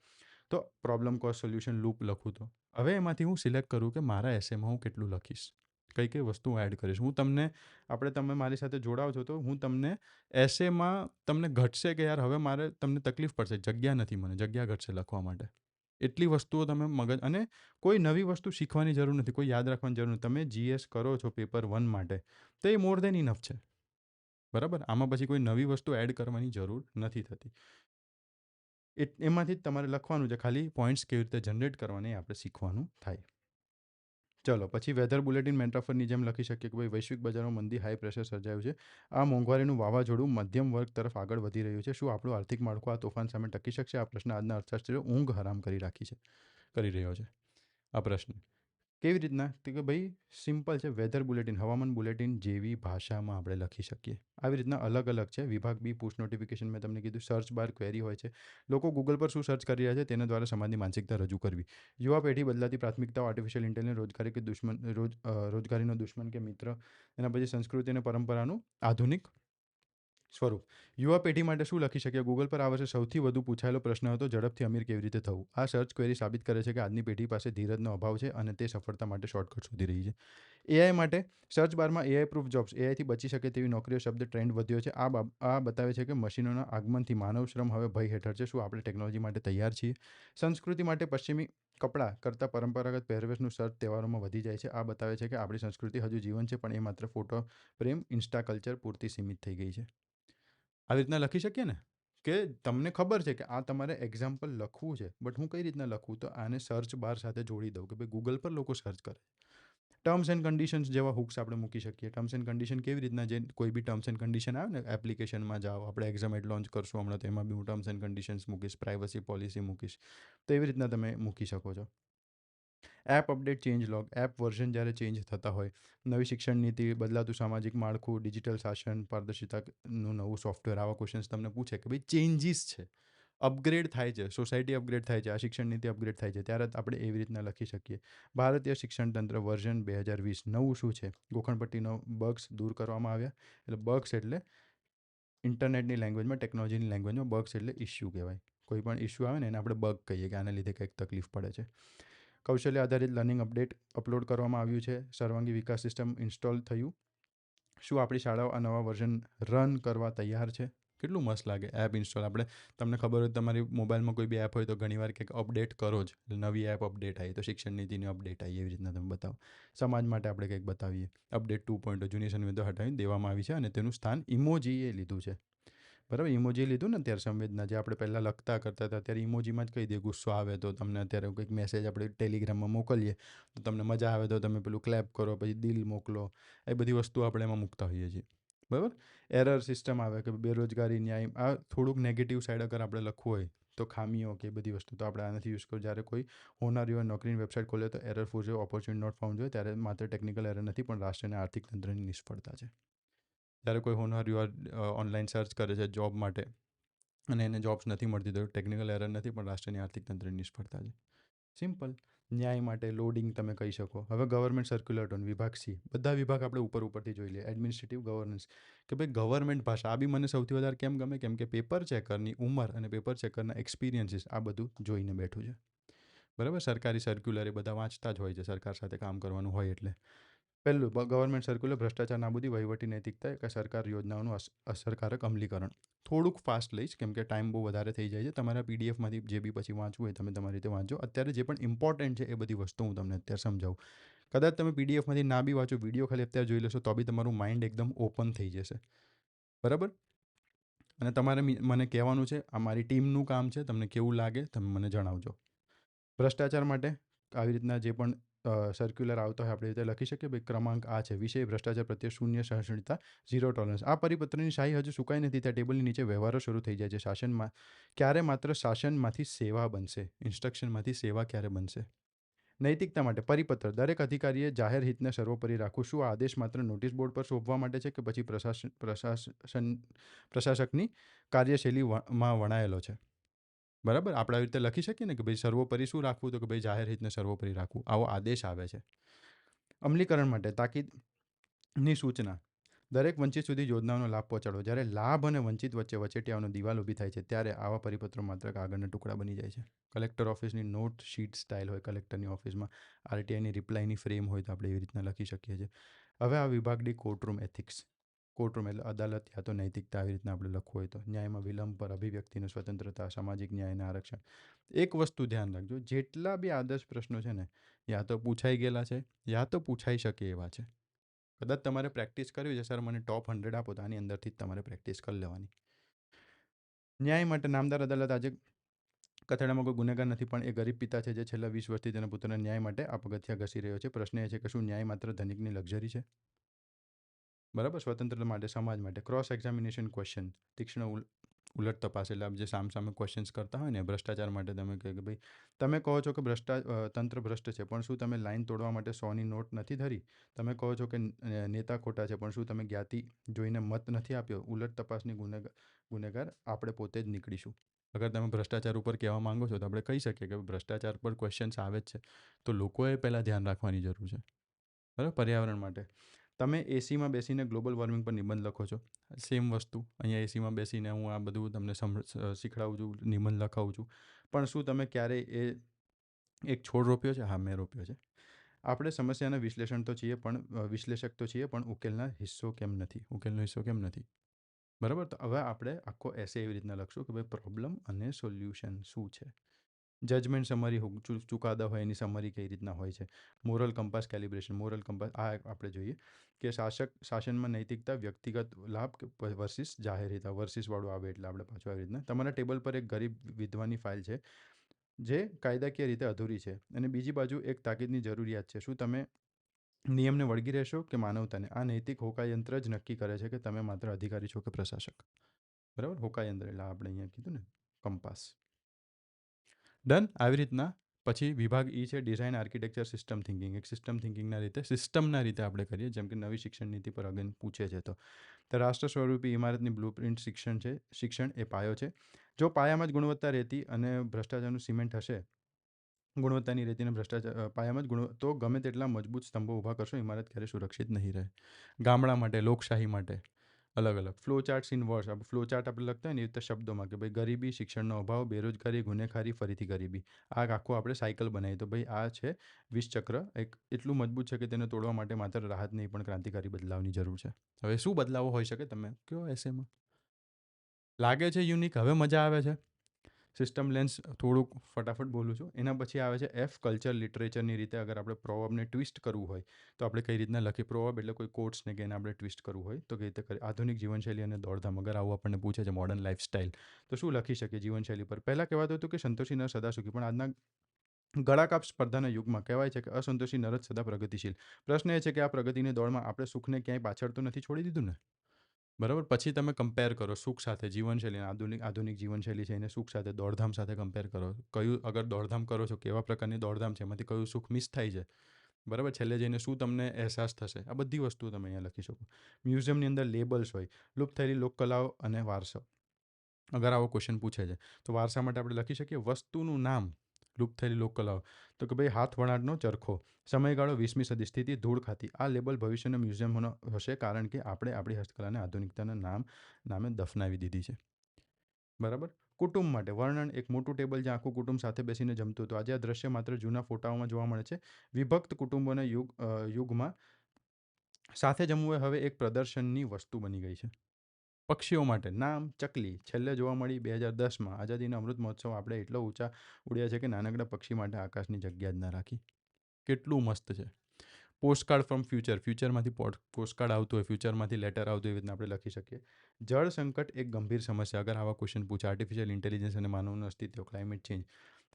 તો પ્રોબ્લેમ કોઝ સોલ્યુશન લૂપ લખું તો હવે એમાંથી હું સિલેક્ટ કરું કે મારા એસેમાં હું કેટલું લખીશ, કઈ કઈ વસ્તુ હું એડ કરીશ. હું તમને, તમે મારી સાથે જોડાવ છો તો હું તમને એસેમાં તમને ઘટશે કે યાર હવે મારે તમને તકલીફ પડશે, જગ્યા નથી, મને જગ્યા ઘટશે લખવા માટે. એટલી વસ્તુઓ તમે મગજ, અને કોઈ નવી વસ્તુ શીખવાની જરૂર નથી, કોઈ યાદ રાખવાની જરૂર નથી. તમે જીએસ કરો છો પેપર 1 માટે તો એ મોર દેન ઇનફ છે. બરાબર. આમાં પછી કોઈ નવી વસ્તુ એડ કરવાની જરૂર નથી થતી. એમાંથી જ તમારે લખવાનું છે, ખાલી પોઈન્ટ્સ કેવી રીતે જનરેટ કરવાની આપણે શીખવાનું થાય. ચલો પછી વેધર બુલેટિન મેન્ટ્રાફરની જેમ લખી શકીએ કે ભાઈ વૈશ્વિક બજારોમાં મંદી, હાઈ પ્રેશર સર્જાયું છે. આ મોંઘવારીનું વાવાઝોડું મધ્યમ વર્ગ તરફ આગળ વધી રહ્યું છે. શું આપણું આર્થિક માળખું આ તોફાન સામે ટકી શકશે? આ પ્રશ્ન આજના અર્થશાસ્ત્રીઓ ઊંઘ હરામ કરી રહ્યો છે આ પ્રશ્ન. કેવી રીતના? તો કે ભાઈ સિમ્પલ છે. વેધર બુલેટિન, હવામાન બુલેટિન જેવી ભાષામાં આપણે લખી શકીએ. આવી રીતના અલગ અલગ છે. વિભાગ બી, પુશ નોટિફિકેશન મેં તમને કીધું. સર્ચ બાર ક્વેરી હોય છે. લોકો ગૂગલ પર શું સર્ચ કરી રહ્યા છે તેના દ્વારા સમાજની માનસિકતા રજૂ કરવી. યુવા પેઢી બદલાતી પ્રાથમિકતાઓ, આર્ટિફિશિયલ ઇન્ટેલિજન્સ, રોજગારી કે દુશ્મન, રોજગારીનો દુશ્મન કે મિત્ર, એના પછી સંસ્કૃતિ અને પરંપરાનું આધુનિક સ્વરૂપ. યુવા પેઢી માટે શું લખી શકીએ? ગૂગલ પર આ વર્ષે સૌથી વધુ પૂછાયેલો પ્રશ્ન હતો, ઝડપથી અમીર કેવી રીતે થવું? આ સર્ચ ક્વેરી સાબિત કરે છે કે આજની પેઢી પાસે ધીરજનો અભાવ છે અને તે સફળતા માટે શોર્ટકટ શોધી રહી છે. એઆઈ માટે સર્ચ બારમાં એઆઈ પ્રૂફ જોબ્સ, એઆઈથી બચી શકે તેવી નોકરીઓ શબ્દ ટ્રેન્ડ વધ્યો છે. આ બતાવે છે કે મશીનોના આગમનથી માનવ શ્રમ હવે ભય હેઠળ છે. શું આપણે ટેકનોલોજી માટે તૈયાર છીએ? સંસ્કૃતિ માટે પશ્ચિમી કપડાં કરતાં પરંપરાગત પહેરવેશનું સર્ચ તહેવારોમાં વધી જાય છે. આ બતાવે છે કે આપણી સંસ્કૃતિ હજુ જીવન છે, પણ એ માત્ર ફોટો પ્રેમ ઇન્સ્ટા કલ્ચર પૂરતી સીમિત થઈ ગઈ છે. આવી રીતના લખી શકીએ ને, કે તમને ખબર છે કે આ તમારે એક્ઝામ્પલ લખવું છે, બટ હું કઈ રીતના લખું? તો આને સર્ચ બાર સાથે જોડી દઉં કે ભાઈ ગૂગલ પર લોકો સર્ચ કરે. ટર્મ્સ એન્ડ કન્ડિશન્સ જેવા હુક્સ આપણે મૂકી શકીએ. ટર્મ્સ એન્ડ કન્ડિશન કેવી રીતના, જે કોઈ બી ટર્મ્સ એન્ડ કન્ડિશન આવે ને એપ્લિકેશનમાં જાઓ, આપણે એક્ઝામેટ લોન્ચ કરશું હમણાં, તો એમાં બી હું ટર્મ્સ એન્ડ કન્ડિશન્સ મૂકીશ, પ્રાઇવસી પોલિસી મૂકીશ. તો એવી રીતના તમે મૂકી શકો છો. App update change log, app version જ્યારે ચેન્જ થતા હોય, નવી શિક્ષણ નીતિ, બદલાતું સામાજિક માળખું, ડિજિટલ શાસન, પારદર્શિતાનું નવું સોફ્ટવેર, આવા ક્વેશ્ચન્સ તમને પૂછે કે ભાઈ ચેન્જીસ છે, અપગ્રેડ થાય છે, સોસાયટી અપગ્રેડ થાય છે, આ શિક્ષણ નીતિ અપગ્રેડ થાય છે, ત્યારે આપણે એવી રીતના લખી શકીએ. ભારતીય શિક્ષણ તંત્ર વર્ઝન 2020 નવું શું છે? ગોખણપટ્ટીનો બગ્સ દૂર કરવામાં આવ્યા. એટલે બગ્સ એટલે ઇન્ટરનેટની લેંગ્વેજમાં, ટેકનોલોજીની લેંગ્વેજમાં બગ્સ એટલે ઇશ્યુ કહેવાય. કોઈ પણ ઇશ્યુ આવે ને એને આપણે બગ કહીએ, કે આના લીધે કંઈક તકલીફ પડે છે. કૌશલ્ય આધારિત લર્નિંગ અપડેટ અપલોડ કરવામાં આવ્યું છે. સર્વાંગી વિકાસ સિસ્ટમ ઇન્સ્ટોલ થયું. શું આપણી શાળાઓ આ નવા વર્ઝન રન કરવા તૈયાર છે? કેટલું મસ્ત લાગે એપ ઇન્સ્ટોલ. આપણે, તમને ખબર હોય તમારી મોબાઈલમાં કોઈ બી એપ હોય તો ઘણીવાર કંઈક અપડેટ કરો જ, નવી એપ અપડેટ આવી તો શિક્ષણ નીતિની અપડેટ આવી, એવી રીતના તમે બતાવો. સમાજ માટે આપણે કંઈક બતાવીએ, અપડેટ 2.0 જૂની સંવેદો હટાવીને દેવામાં આવી છે અને તેનું સ્થાન ઇમોજીએ લીધું છે. બરાબર, ઇમોજી લીધું ને અત્યારે સંવેદના, જે આપણે પહેલાં લખતા કરતા હતા, અત્યારે ઇમોજીમાં જ કહી દે. ગુસ્સો આવે તો તમને અત્યારે કંઈક મેસેજ આપણે ટેલિગ્રામમાં મોકલીએ તો તમને મજા આવે તો તમે પેલું ક્લેપ કરો, પછી દિલ મોકલો, એ બધી વસ્તુ આપણે એમાં મૂકતા હોઈએ છીએ. બરાબર. એરર સિસ્ટમ આવે કે બેરોજગારી, ન્યાય, આ થોડુંક નેગેટિવ સાઈડ અગર આપણે લખવું હોય તો ખામીઓ કે બધી વસ્તુ તો આપણે આનાથી યુઝ કરો. જ્યારે કોઈ હોનારીઓ નોકરીની વેબસાઇટ ખોલે તો એરર ફોર જો ઓપોર્ચ્યુનિટી નોટ ફાઉન્ડ જોઈએ, ત્યારે માત્ર ટેકનિકલ એરર નથી, પણ રાષ્ટ્ર અને આર્થિક તંત્રની નિષ્ફળતા છે. જ્યારે કોઈ હોનહારીઓ ઓનલાઈન સર્ચ કરે છે જોબ માટે અને એને જોબ્સ નથી મળતી, તો ટેકનિકલ એરર નથી, પણ રાષ્ટ્રની આર્થિક તંત્રની નિષ્ફળતા છે. સિમ્પલ. ન્યાય માટે લોડિંગ તમે કહી શકો. હવે ગવર્મેન્ટ સર્ક્યુલર ટોન, વિભાગ સી, બધા વિભાગ આપણે ઉપરથી જોઈ લઈએ. એડમિનિસ્ટ્રેટિવ ગવર્નન્સ, કે ભાઈ ગવર્મેન્ટ ભાષા. આ બી મને સૌથી વધારે કેમ ગમે? કેમ કે પેપર ચેકરની ઉંમર અને પેપર ચેકરના એક્સપિરિયન્સીસ આ બધું જોઈને બેઠું છે. બરાબર. સરકારી સર્ક્યુલર એ બધા વાંચતા જ હોય છે, સરકાર સાથે કામ કરવાનું હોય એટલે. પહેલું ગવર્મેન્ટ સર્ક્યુલર, ભ્રષ્ટાચાર નાબૂદી, વહીવટી નૈતિકતા કે સરકાર યોજનાઓનું અસરકારક અમલીકરણ. થોડુંક ફાસ્ટ લઈશ કેમ કે ટાઈમ બહુ વધારે થઈ જાય છે. તમારા પીડીએફમાંથી જે બી પછી વાંચવું હોય તમે તમારી રીતે વાંચો. અત્યારે જે પણ ઇમ્પોર્ટન્ટ છે એ બધી વસ્તુ હું તમને અત્યારે સમજાવું. કદાચ તમે પીડીએફમાંથી ના બી વાંચો, વિડીયો ખાલી અત્યારે જોઈ લેશો તો બી તમારું માઇન્ડ એકદમ ઓપન થઈ જશે. બરાબર. અને તમારે મને કહેવાનું છે, આ મારી ટીમનું કામ છે. તમને કેવું લાગે તમે મને જણાવજો. ભ્રષ્ટાચાર માટે આવી રીતના જે પણ સર્ક્યુલર આવતો હોય આપણે રીતે લખી શકીએ. ભાઈ ક્રમાંક આ છે, વિષય ભ્રષ્ટાચાર પ્રત્યે શૂન્ય સહિષ્ણુતા, ઝીરો ટોલરન્સ. આ પરિપત્રની શાહી હજુ સુકાઈ નથી, ત્યાં ટેબલની નીચે વ્યવહારો શરૂ થઈ જાય છે. શાસનમાં ક્યારે માત્ર શાસનમાંથી સેવા બનશે, ઇન્સ્ટ્રક્શનમાંથી સેવા ક્યારે બનશે. નૈતિકતા માટે પરિપત્ર, દરેક અધિકારીએ જાહેર હિતને સર્વોપરી રાખવું. શું આ આદેશ માત્ર નોટિસ બોર્ડ પર સોંપવા માટે છે કે પછી પ્રશાસકની કાર્યશૈલીમાં વણાયેલો છે? બરાબર. આપણે આવી રીતે લખી શકીએ ને કે ભાઈ સર્વોપરી શું રાખવું? તો કે ભાઈ જાહેર હિતને સર્વોપરી રાખવું. આવો આદેશ આવે છે. અમલીકરણ માટે તાકીદની સૂચના, દરેક વંચિત સુધી યોજનાઓનો લાભ પહોંચાડવો. જ્યારે લાભ અને વંચિત વચ્ચે વચેટિયાઓનો દિવાલ ઊભી થાય છે, ત્યારે આવા પરિપત્રો માત્ર કાગળના ટુકડા બની જાય છે. કલેક્ટર ઓફિસની નોટ શીટ સ્ટાઇલ હોય કલેક્ટરની ઓફિસમાં, આરટીઆઈની રિપ્લાયની ફ્રેમ હોય તો આપણે એવી રીતના લખી શકીએ છીએ. હવે આ વિભાગની કોર્ટરૂમ એથિક્સ. કોર્ટરૂમ એટલે અદાલત યા તો નૈતિકતા, આવી રીતના આપણે લખવું હોય તો. ન્યાયમાં વિલંબ પર અભિવ્યક્તિની સ્વતંત્રતા, સામાજિક ન્યાયના આરક્ષણ. એક વસ્તુ ધ્યાન રાખજો, જેટલા બી આદર્શ પ્રશ્નો છે ને, યા તો પૂછાઈ ગયેલા છે યા તો પૂછાઈ શકે એવા છે. કદાચ તમારે પ્રેક્ટિસ કરવી છે, સર મને ટોપ 100 આપો, તો આની અંદરથી જ તમારે પ્રેક્ટિસ કરી લેવાની. ન્યાય માટે નામદાર અદાલત આજે કથેડામાં કોઈ ગુનેગાર નથી, પણ એ ગરીબ પિતા છે જે છેલ્લા 20 વર્ષથી તેના પુત્રના ન્યાય માટે આ પગથિયાં ઘસી રહ્યો છે. પ્રશ્ન એ છે કે શું ન્યાય માત્ર ધનિકની લક્ઝરી છે? બરાબર. સ્વતંત્રતા માટે, સમાજ માટે. ક્રોસ એક્ઝામિનેશન ક્વેશ્ચન, તીક્ષ્ણ ઉલટ તપાસ, એટલે જે સામ ક્વેશ્ચન્સ કરતા હોય ને. ભ્રષ્ટાચાર માટે તમે કહે કે ભાઈ, તમે કહો છો કે તંત્ર ભ્રષ્ટ છે, પણ શું તમે લાઈન તોડવા માટે 100ની નોટ નથી ધરી? તમે કહો છો કે નેતા ખોટા છે, પણ શું તમે જ્ઞાતિ જોઈને મત નથી આપ્યો? ઉલટ તપાસની ગુનેગાર આપણે પોતે જ નીકળીશું. અગર તમે ભ્રષ્ટાચાર ઉપર કહેવા માંગો છો તો આપણે કહી શકીએ કે ભ્રષ્ટાચાર પર ક્વેશ્ચન્સ આવે જ છે, તો લોકોએ પહેલાં ધ્યાન રાખવાની જરૂર છે. બરાબર. પર્યાવરણ માટે તમે એસીમાં બેસીને ગ્લોબલ વોર્મિંગ પર નિબંધ લખો છો. સેમ વસ્તુ અહીંયા એસીમાં બેસીને હું આ બધું તમને શીખડાવું છું, નિબંધ લખાવું છું, પણ શું તમે ક્યારેય એક છોડ રોપ્યો છે? હા, મેં રોપ્યો છે. આપણે સમસ્યાના વિશ્લેષક તો છીએ, પણ ઉકેલનો હિસ્સો કેમ નથી? બરાબર. તો હવે આપણે આખો એસે એવી રીતના લખશું કે ભાઈ પ્રોબ્લેમ અને સોલ્યુશન શું છે. જજમેન્ટ સમરી ચુકાદા હોય એની સમરી કઈ રીતના હોય છે. Moral compass calibration, moral compass આ આપણે જોઈએ કે શાસનમાં નૈતિકતા, વ્યક્તિગત લાભ વર્સિસ જાહેર હિત, વર્સિસવાળું આવે એટલે આપણે પાછું આવી રીતના. તમારા ટેબલ પર એક ગરીબ વિધવાની ફાઇલ છે જે કાયદાકીય રીતે અધૂરી છે અને બીજી બાજુ એક તાકીદની જરૂરિયાત છે. શું તમે નિયમને વળગી રહેશો કે માનવતાને? આ નૈતિક હોકાયંત્ર જ નક્કી કરે છે કે તમે માત્ર અધિકારી છો કે પ્રશાસક. બરાબર, હોકાયંત્ર એટલે આપણે અહીંયા કીધું ને કંપાસ. ડન. આવી રીતના પછી વિભાગ ઈ છે ડિઝાઇન આર્કિટેક્ચર સિસ્ટમ થિંકિંગ. એક સિસ્ટમ થિંકિંગના રીતે સિસ્ટમના રીતે આપણે કરીએ, જેમ કે નવી શિક્ષણ નીતિ પર અગેન પૂછે છે તો રાષ્ટ્ર સ્વરૂપી ઇમારતની બ્લુપ્રિન્ટ શિક્ષણ છે. શિક્ષણ એ પાયો છે. જો પાયામાં જ ગુણવત્તા રહેતી અને ભ્રષ્ટાચારનું સિમેન્ટ હશે, ગુણવત્તાની રેતીને ભ્રષ્ટાચાર પાયામાં જ તો ગમે તેટલા મજબૂત સ્તંભો ઊભા કરશો, ઇમારત ક્યારેય સુરક્ષિત નહીં રહે. ગામડા માટે, લોકશાહી માટે અલગ અલગ ફ્લો ચાર્ટ્સ ઇન વર્ડ્સ. આપણે ફ્લો ચાર્ટ આપણે લખતા હોય ને એ રીતે શબ્દોમાં કે ભાઈ ગરીબી, શિક્ષણનો અભાવ, બેરોજગારી, ગુનેખારી, ફરીથી ગરીબી. આ આખું આપણે સાયકલ બનાવીએ તો ભાઈ આ છે વિષચક્ર. એક એટલું મજબૂત છે કે તેને તોડવા માટે માત્ર રાહત નહીં પણ ક્રાંતિકારી બદલાવની જરૂર છે. હવે શું બદલાવો હોઈ શકે તમે કયો એસેમાં? લાગે છે યુનિક? હવે મજા આવે છે. સિસ્ટમ લેન્સ થોડુંક ફટાફટ બોલું છું. એના પછી આવે છે એફ, કલ્ચર લિટરેચરની રીતે. અગર આપણે પ્રોવર્બને ટ્વિસ્ટ કરવું હોય તો આપણે કઈ રીતના લખીએ? પ્રોવર્બ એટલે કોઈ કોટ્સને કે એને આપણે ટ્વિસ્ટ કરવું હોય તો કઈ રીતે કરીએ? આધુનિક જીવનશૈલી અને દોડધામ. અગર આવું આપણને પૂછે છે મોડર્ન લાઈફસ્ટાઈલ, તો શું લખી શકીએ જીવનશૈલી પર? પહેલાં કહેવાતું હતું કે સંતોષી નર સદા સુખી, પણ આજના ગળાકાપ સ્પર્ધાના યુગમાં કહેવાય છે કે અસંતોષી નર જ સદા પ્રગતિશીલ. પ્રશ્ન એ છે કે આ પ્રગતિની દોડમાં આપણે સુખને ક્યાંય પાછળ તો નથી છોડી દીધું ને? બરાબર. પછી તમે કમ્પેર કરો સુખ સાથે જીવનશૈલી. આધુનિક જીવનશૈલી છે એને સુખ સાથે, દોડધામ સાથે કમ્પેર કરો. કયું અગર દોડધામ કરો છો, કેવા પ્રકારની દોડધામ છે, એમાંથી કયું સુખ મિસ થાય છે? બરાબર. છેલ્લે જઈને શું તમને અહેસાસ થશે? આ બધી વસ્તુઓ તમે અહીંયા લખી શકો. મ્યુઝિયમની અંદર લેબલ્સ હોય, લુપ્ત થયેલી લોકકલાઓ અને વારસો. અગર આવો ક્વેશ્ચન પૂછે છે તો વારસા માટે આપણે લખી શકીએ વસ્તુનું નામ, લુપ્ત થયેલી લોકકલાઓ. તો કે ભાઈ હાથ વણાટનો ચરખો, સમયગાળો 20મી સદી, સ્થિતિ ધૂળ ખાતી. આ લેબલ ભવિષ્યના મ્યુઝિયમનો હશે, કારણ કે આપણે આપણી હસ્તકલાને આધુનિકતાના નામે દફનાવી દીધી છે. બરાબર. કુટુંબ માટે વર્ણન, એક મોટું ટેબલ જ્યાં આખું કુટુંબ સાથે બેસીને જમતું હતું. આજે આ દ્રશ્ય માત્ર જૂના ફોટાઓમાં જોવા મળે છે. વિભક્ત કુટુંબોના યુગમાં સાથે જમવું એ હવે એક પ્રદર્શનની વસ્તુ બની ગઈ છે. પક્ષીઓ માટે નામ, ચકલી છેલ્લે જોવા મળી 2010માં. આઝાદીના અમૃત મહોત્સવ આપણે એટલો ઊંચા ઉડ્યા છે કે નાનકડા પક્ષી માટે આકાશની જગ્યા જ ના રાખી. કેટલું મસ્ત છે. પોસ્ટકાર્ડ ફ્રોમ ફ્યુચર, ફ્યુચરમાંથી પોસ્ટકાર્ડ આવતું હોય, ફ્યુચરમાંથી લેટર આવતું હોય, એવી રીતના આપણે લખી શકીએ. જળ સંકટ એક ગંભીર સમસ્યા. અગર આવા ક્વેશ્ચન પૂછે, આર્ટિફિશિયલ ઇન્ટેલિજન્સ અને માનવનું અસ્તિત્વ, ક્લાઇમેટ ચેન્જ.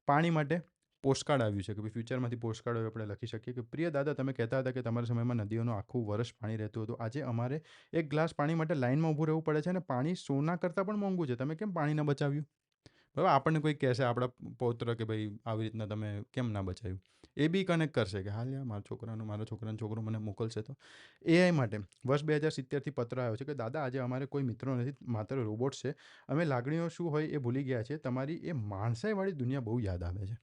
પાણી માટે પોસ્ટકાર્ડ આવ્યું છે કે ભાઈ ફ્યુચરમાંથી પોસ્ટકાર્ડ હોય આપણે લખી શકીએ કે પ્રિય દાદા, તમે કહેતા હતા કે તમારા સમયમાં નદીઓનું આખું વર્ષ પાણી રહેતું હતું. આજે અમારે એક ગ્લાસ પાણી માટે લાઇનમાં ઊભું રહેવું પડે છે અને પાણી સોના કરતાં પણ મોંઘું છે. તમે કેમ પાણી ન બચાવ્યું? બરાબર. આપણને કોઈ કહેશે, આપણા પૌત્ર કે ભાઈ આવી રીતના તમે કેમ ના બચાવ્યું? એ બી કનેક્ટ કરશે કે હાલ યાર મારા છોકરાનો છોકરો મને મોકલશે તો. એઆઈ માટે વર્ષ 2070થી પત્ર આવ્યો છે કે દાદા, આજે અમારે કોઈ મિત્રો નથી, માત્ર રોબોટ્સ છે. અમે લાગણીઓ શું હોય એ ભૂલી ગયા છે. તમારી એ માણસાઈવાળી દુનિયા બહુ યાદ આવે છે.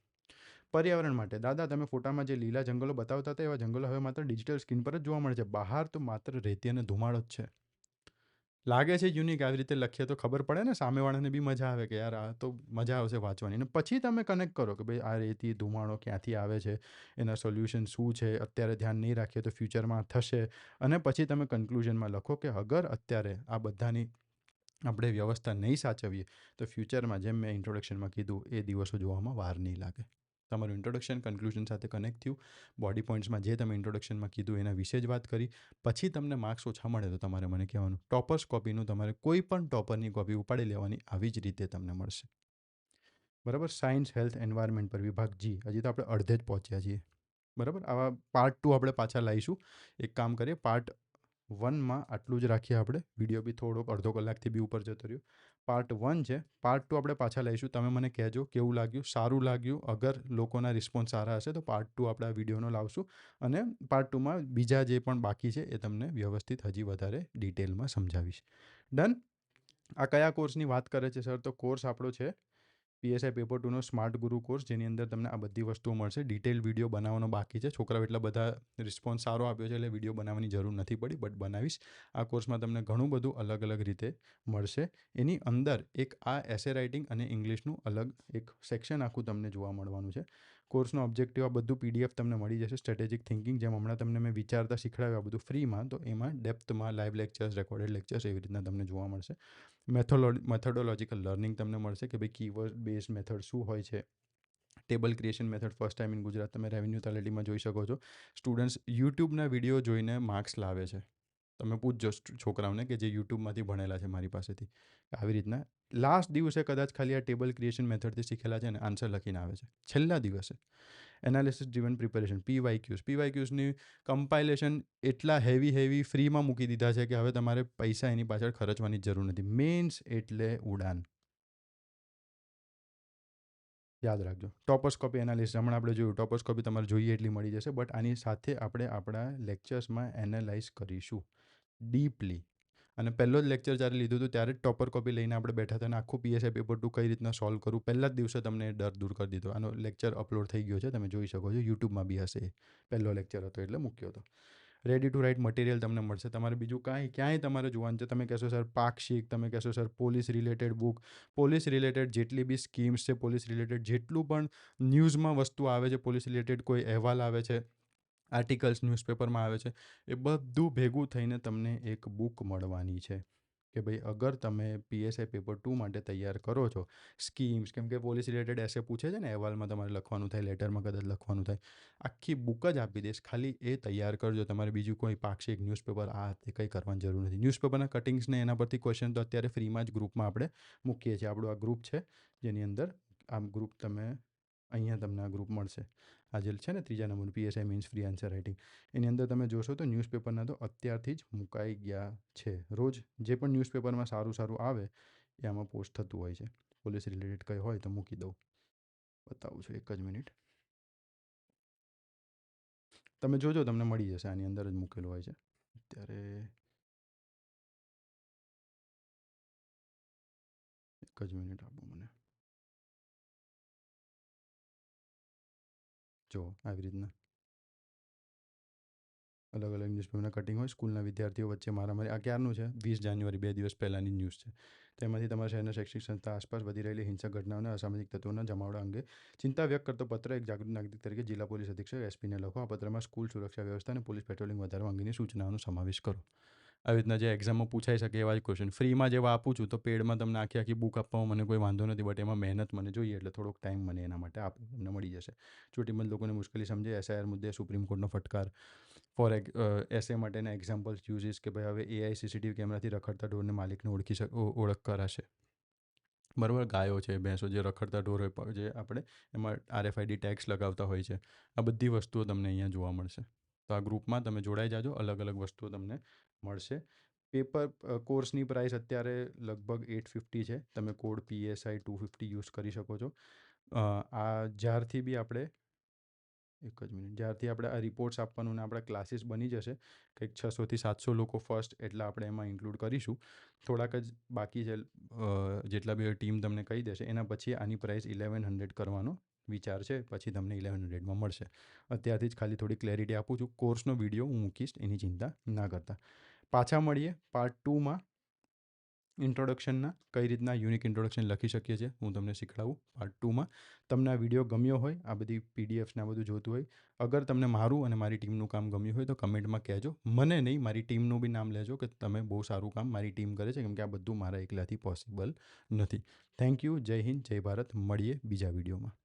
પર્યાવરણ માટે દાદા, તમે ફોટામાં જે લીલા જંગલો બતાવતા હતા એવા જંગલો હવે માત્ર ડિજિટલ સ્ક્રીન પર જ જોવા મળે છે. બહાર તો માત્ર રેતી અને ધુમાડો જ છે. લાગે છે યુનિક? આવી રીતે લખીએ તો ખબર પડે ને, સામેવાળાને બી મજા આવે કે યાર આ તો મજા આવશે વાંચવાની. અને પછી તમે કનેક્ટ કરો કે ભાઈ આ રેતી ધુમાડો ક્યાંથી આવે છે, એના સોલ્યુશન શું છે, અત્યારે ધ્યાન નહીં રાખીએ તો ફ્યુચરમાં થશે. અને પછી તમે કન્ક્લુઝનમાં લખો કે અગર અત્યારે આ બધાની આપણે વ્યવસ્થા નહીં સાચવીએ તો ફ્યુચરમાં, જેમ મેં ઇન્ટ્રોડક્શનમાં કીધું, એ દિવસો જોવામાં વાર નહીં લાગે. તમારું ઇન્ટ્રોડક્શન કન્ક્લુઝન સાથે કનેક્ટ થયું. બોડી પોઈન્ટ્સમાં જે તમે ઇન્ટ્રોડક્શનમાં કીધું એના વિશે જ વાત કરી. પછી તમને માર્ક્સ ઓછા મળે તો તમારે મને કહેવાનું. ટોપર્સ કોપીનું તમારે કોઈ પણ ટોપરની કોપી ઉપાડી લેવાની. આવી જ રીતે તમને મળશે. બરાબર. સાયન્સ, હેલ્થ, એન્વાયરમેન્ટ પર વિભાગ જી. હજી તો આપણે અડધે જ પહોંચ્યા છીએ. બરાબર. આવા પાર્ટ 2 આપણે પાછા લાવીશું. એક કામ કરીએ, પાર્ટ 1માં આટલું જ રાખીએ આપણે. વિડીયો બી થોડોક અડધો કલાકથી બી ઉપર જતો રહ્યો. પાર્ટ 1 છે. પાર્ટ 2 આપણે પાછા લઈશું. તમે મને કહેજો કેવું લાગ્યું, સારું લાગ્યું. અગર લોકોના રિસ્પોન્સ સારા હશે તો પાર્ટ 2 આપણે આ વિડીયોનો લાવશું અને પાર્ટ 2માં બીજા જે પણ બાકી છે એ તમને વ્યવસ્થિત હજી વધારે ડિટેલમાં સમજાવીશ. ડન. આ કયા કોર્સની વાત કરે છે સર? તો કોર્સ આપણો છે પીએસઆઈ પેપર 2નો સ્માર્ટ ગુરુ કોર્સ, જેની અંદર તમને આ બધી વસ્તુઓ મળશે. ડિટેલ વિડીયો બનાવવાનો બાકી છે. છોકરાઓ એટલા બધા રિસ્પોન્સ સારો આપ્યો છે એટલે વિડીયો બનાવવાની જરૂર નથી પડી, બટ બનાવીશ. આ કોર્સમાં તમને ઘણું બધું અલગ અલગ રીતે મળશે. એની અંદર એક આ એસે રાઇટિંગ અને ઇંગ્લિશનું અલગ એક સેક્શન આખું તમને જોવા મળવાનું છે. કોર્સનો ઓબ્જેક્ટિવ આ બધું પીડીએફ તમને મળી જશે. સ્ટ્રેટેજિક થિંકિંગ, જેમ હમણાં તમને મેં વિચારતા શીખડાવ્યું આ બધું ફ્રીમાં, તો એમાં ડેપ્થમાં લાઈવ લેક્ચર્સ, રેકોર્ડેડ લેક્ચર્સ એવી રીતના તમને જોવા મળશે. મેથોડોલોજીકલ લર્નિંગ તમને મળશે કે ભાઈ કીવર્ડ બેઝ મેથડ શું હોય છે, table creation method first time in Gujarat તમે રેવન્યુ તલાટીમાં જોઈ શકો છો. સ્ટુડન્ટ્સ યુટ્યુબના વિડીયો જોઈને માર્ક્સ લાવે છે. તમે પૂછજો છોકરાઓને કે જે યુટ્યુબમાંથી ભણેલા છે મારી પાસેથી, આવી રીતના લાસ્ટ દિવસે કદાચ ખાલી આ ટેબલ ક્રિએશન મેથડથી શીખેલા છે અને આન્સર લખીને આવે છે છેલ્લા દિવસે. એનાલિસિસ ડ્રીવન પ્રિપેરેશન પીવાયક્યુઝની કમ્પાઇલેશન એટલા હેવી ફ્રીમાં મૂકી દીધા છે કે હવે તમારે પૈસા એની પાછળ ખર્ચવાની જરૂર નથી. મેન્સ એટલે ઉડાન, યાદ રાખજો. ટોપોસ્કોપી એનાલિસિસ હમણાં આપણે જોયું, ટોપોસ્કોપી તમારે જોઈએ એટલી મળી જશે, બટ આની સાથે આપણે આપણા લેક્ચર્સમાં એનાલાઇઝ કરીશું ડીપલી. અને પહેલો જ લેક્ચર જ્યારે લીધું હતું ત્યારે જ ટોપર કોપી લઈને આપણે બેઠા હતા અને આખું પીએસઆઈ પેપર 2 કઈ રીતના સોલ્વ કરું પહેલા જ દિવસે તમને એ ડર દૂર કરી દીધો. આનો લેક્ચર અપલોડ થઈ ગયો છે, તમે જોઈ શકો છો, યુટ્યુબમાં બી હશે. પહેલો લેક્ચર હતો એટલે મૂક્યો હતો. રેડી ટુ રાઇટ મટીરિયલ તમને મળશે. તમારે બીજું ક્યાંય તમારે જોવાનું છે. તમે કહેશો સર પાક્ષિક, તમે કહેશો sir police related book, police related જેટલી બી સ્કીમ્સ છે, પોલીસ રિલેટેડ જેટલું પણ ન્યૂઝમાં વસ્તુ આવે છે, પોલીસ રિલેટેડ કોઈ અહેવાલ આવે છે, આર્ટિકલ્સ ન્યૂઝપેપરમાં આવે છે, એ બધું ભેગું થઈને તમને એક બુક મળવાની છે કે ભાઈ અગર તમે પીએસઆઈ પેપર 2 માટે તૈયાર કરો છો, સ્કીમ્સ, કેમ કે પોલીસ રિલેટેડ એસે પૂછે છે ને, અહેવાલમાં તમારે લખવાનું થાય, લેટરમાં કદાચ લખવાનું થાય, આખી બુક જ આપી દઈશ, ખાલી એ તૈયાર કરજો. તમારે બીજું કોઈ પાક્ષિક ન્યૂઝપેપર તે કંઈ કરવાની જરૂર નથી. ન્યૂઝપેપરના કટિંગ્સને એના પરથી ક્વેશ્ચન તો અત્યારે ફ્રીમાં જ ગ્રુપમાં આપણે મૂકીએ છીએ. આપણું આ ગ્રુપ છે જેની અંદર આ ગ્રુપ તમે અહીંયા તમને આ ગ્રુપ મળશે. આ જે છે ને 3જા નંબરનું PSI means free answer writing, એની અંદર તમે જોશો તો ન્યૂઝપેપરના તો અત્યારથી જ મુકાઈ ગયા છે. રોજ જે પણ ન્યૂઝપેપરમાં સારું આવે એ આમાં પોસ્ટ થતું હોય છે. પોલીસ રિલેટેડ કંઈ હોય તો મૂકી દઉં, બતાવું છું, એક જ મિનિટ. તમે જોજો, તમને મળી જશે, આની અંદર જ મૂકેલું હોય છે. અત્યારે એક જ મિનિટ આપો મને. જો આવી રીતના અલગ અલગ ન્યૂઝપેપરના કટિંગ હોય. સ્કૂલના વિદ્યાર્થીઓ વચ્ચે મારામારી, આ ક્યારનું છે? 20 જાન્યુઆરી, 2 દિવસ પહેલાંની ન્યૂઝ છે. તેમાંથી તમારા શહેરના શૈક્ષણિક સંસ્થા આસપાસ વધી રહેલી હિંસક ઘટનાઓને અસામાજિક તત્વોના જમાવડા અંગે ચિંતા વ્યક્ત કરતો પત્ર એક જાગૃત નાગરિક તરીકે જિલ્લા પોલીસ અધિક્ષક એસપીને લખો. આ પત્રમાં સ્કૂલ સુરક્ષા વ્યવસ્થા અને પોલીસ પેટ્રોલિંગ વધારવા અંગેની સૂચનાઓનો સમાવેશ કરો. આવી રીતના જે એક્ઝામમાં પૂછાઈ શકે એવા જ ક્વેશ્ચન ફ્રીમાં જેવા આપું છું, તો પેડમાં તમને આખી બુક આપવામાં મને કોઈ વાંધો નથી, બટ એમાં મહેનત મને જોઈએ એટલે થોડોક ટાઈમ મને એના માટે આપો, તમને મળી જશે. ચોટીમંદ લોકોને મુશ્કેલી સમજે, એસઆઈઆર મુદ્દે સુપ્રીમ કોર્ટનો ફટકાર. એસે માટેના એક્ઝામ્પલ્સ યુઝીસ કે ભાઈ હવે એઆઈ સીસીટીવી કેમેરાથી રખડતા ઢોરને માલિકને ઓળખ કરાશે. બરાબર, ગાયો છે, ભેંસો, જે રખડતા ઢોર હોય જે આપણે એમાં આરએફઆઈડી ટેગ્સ લગાવતા હોય છે, આ બધી વસ્તુઓ તમને અહીંયા જોવા મળશે. તો આ ગ્રુપમાં તમે જોડાઈ જાજો, અલગ અલગ વસ્તુઓ તમને મળશે. પેપર કોર્સની પ્રાઇસ અત્યારે લગભગ 850 છે. તમે કોડ PSI 250 યુઝ કરી શકો છો. આ જ્યારથી બી આપણે એક જ મિનિટ, જ્યારથી આપણે આ રિપોર્ટ્સ આપવાનું અને આપણા ક્લાસીસ બની જશે, કંઈક 600થી 700 લોકો ફર્સ્ટ, એટલે આપણે એમાં ઇન્ક્લુડ કરીશું. થોડાક જ બાકી છે, જેટલા બી ટીમ તમને કહી દેશે. એના પછી આની પ્રાઇસ 1100 કરવાનો વિચાર છે, પછી તમને 1100માં મળશે. અત્યારથી જ ખાલી થોડી ક્લેરિટી આપું છું. કોર્સનો વિડીયો હું મૂકીશ, એની ચિંતા ના કરતા. પાછા મળીએ પાર્ટ 2માં. ઇન્ટ્રોડક્શનના કઈ રીતના યુનિક ઇન્ટ્રોડક્શન લખી શકીએ છીએ હું તમને શીખડાવું પાર્ટ 2માં. તમને આ વિડીયો ગમ્યો હોય, આ બધી પીડીએફ્સને આ બધું જોતું હોય, અગર તમને મારું અને મારી ટીમનું કામ ગમ્યું હોય તો કમેન્ટમાં કહેજો. મને નહીં, મારી ટીમનું બી નામ લેજો કે તમે બહુ સારું કામ મારી ટીમ કરે છે, કેમ કે આ બધું મારા એકલાથી પોસિબલ નથી. Thank you. જય હિન્દ, જય ભારત. મળીએ બીજા વિડીયોમાં.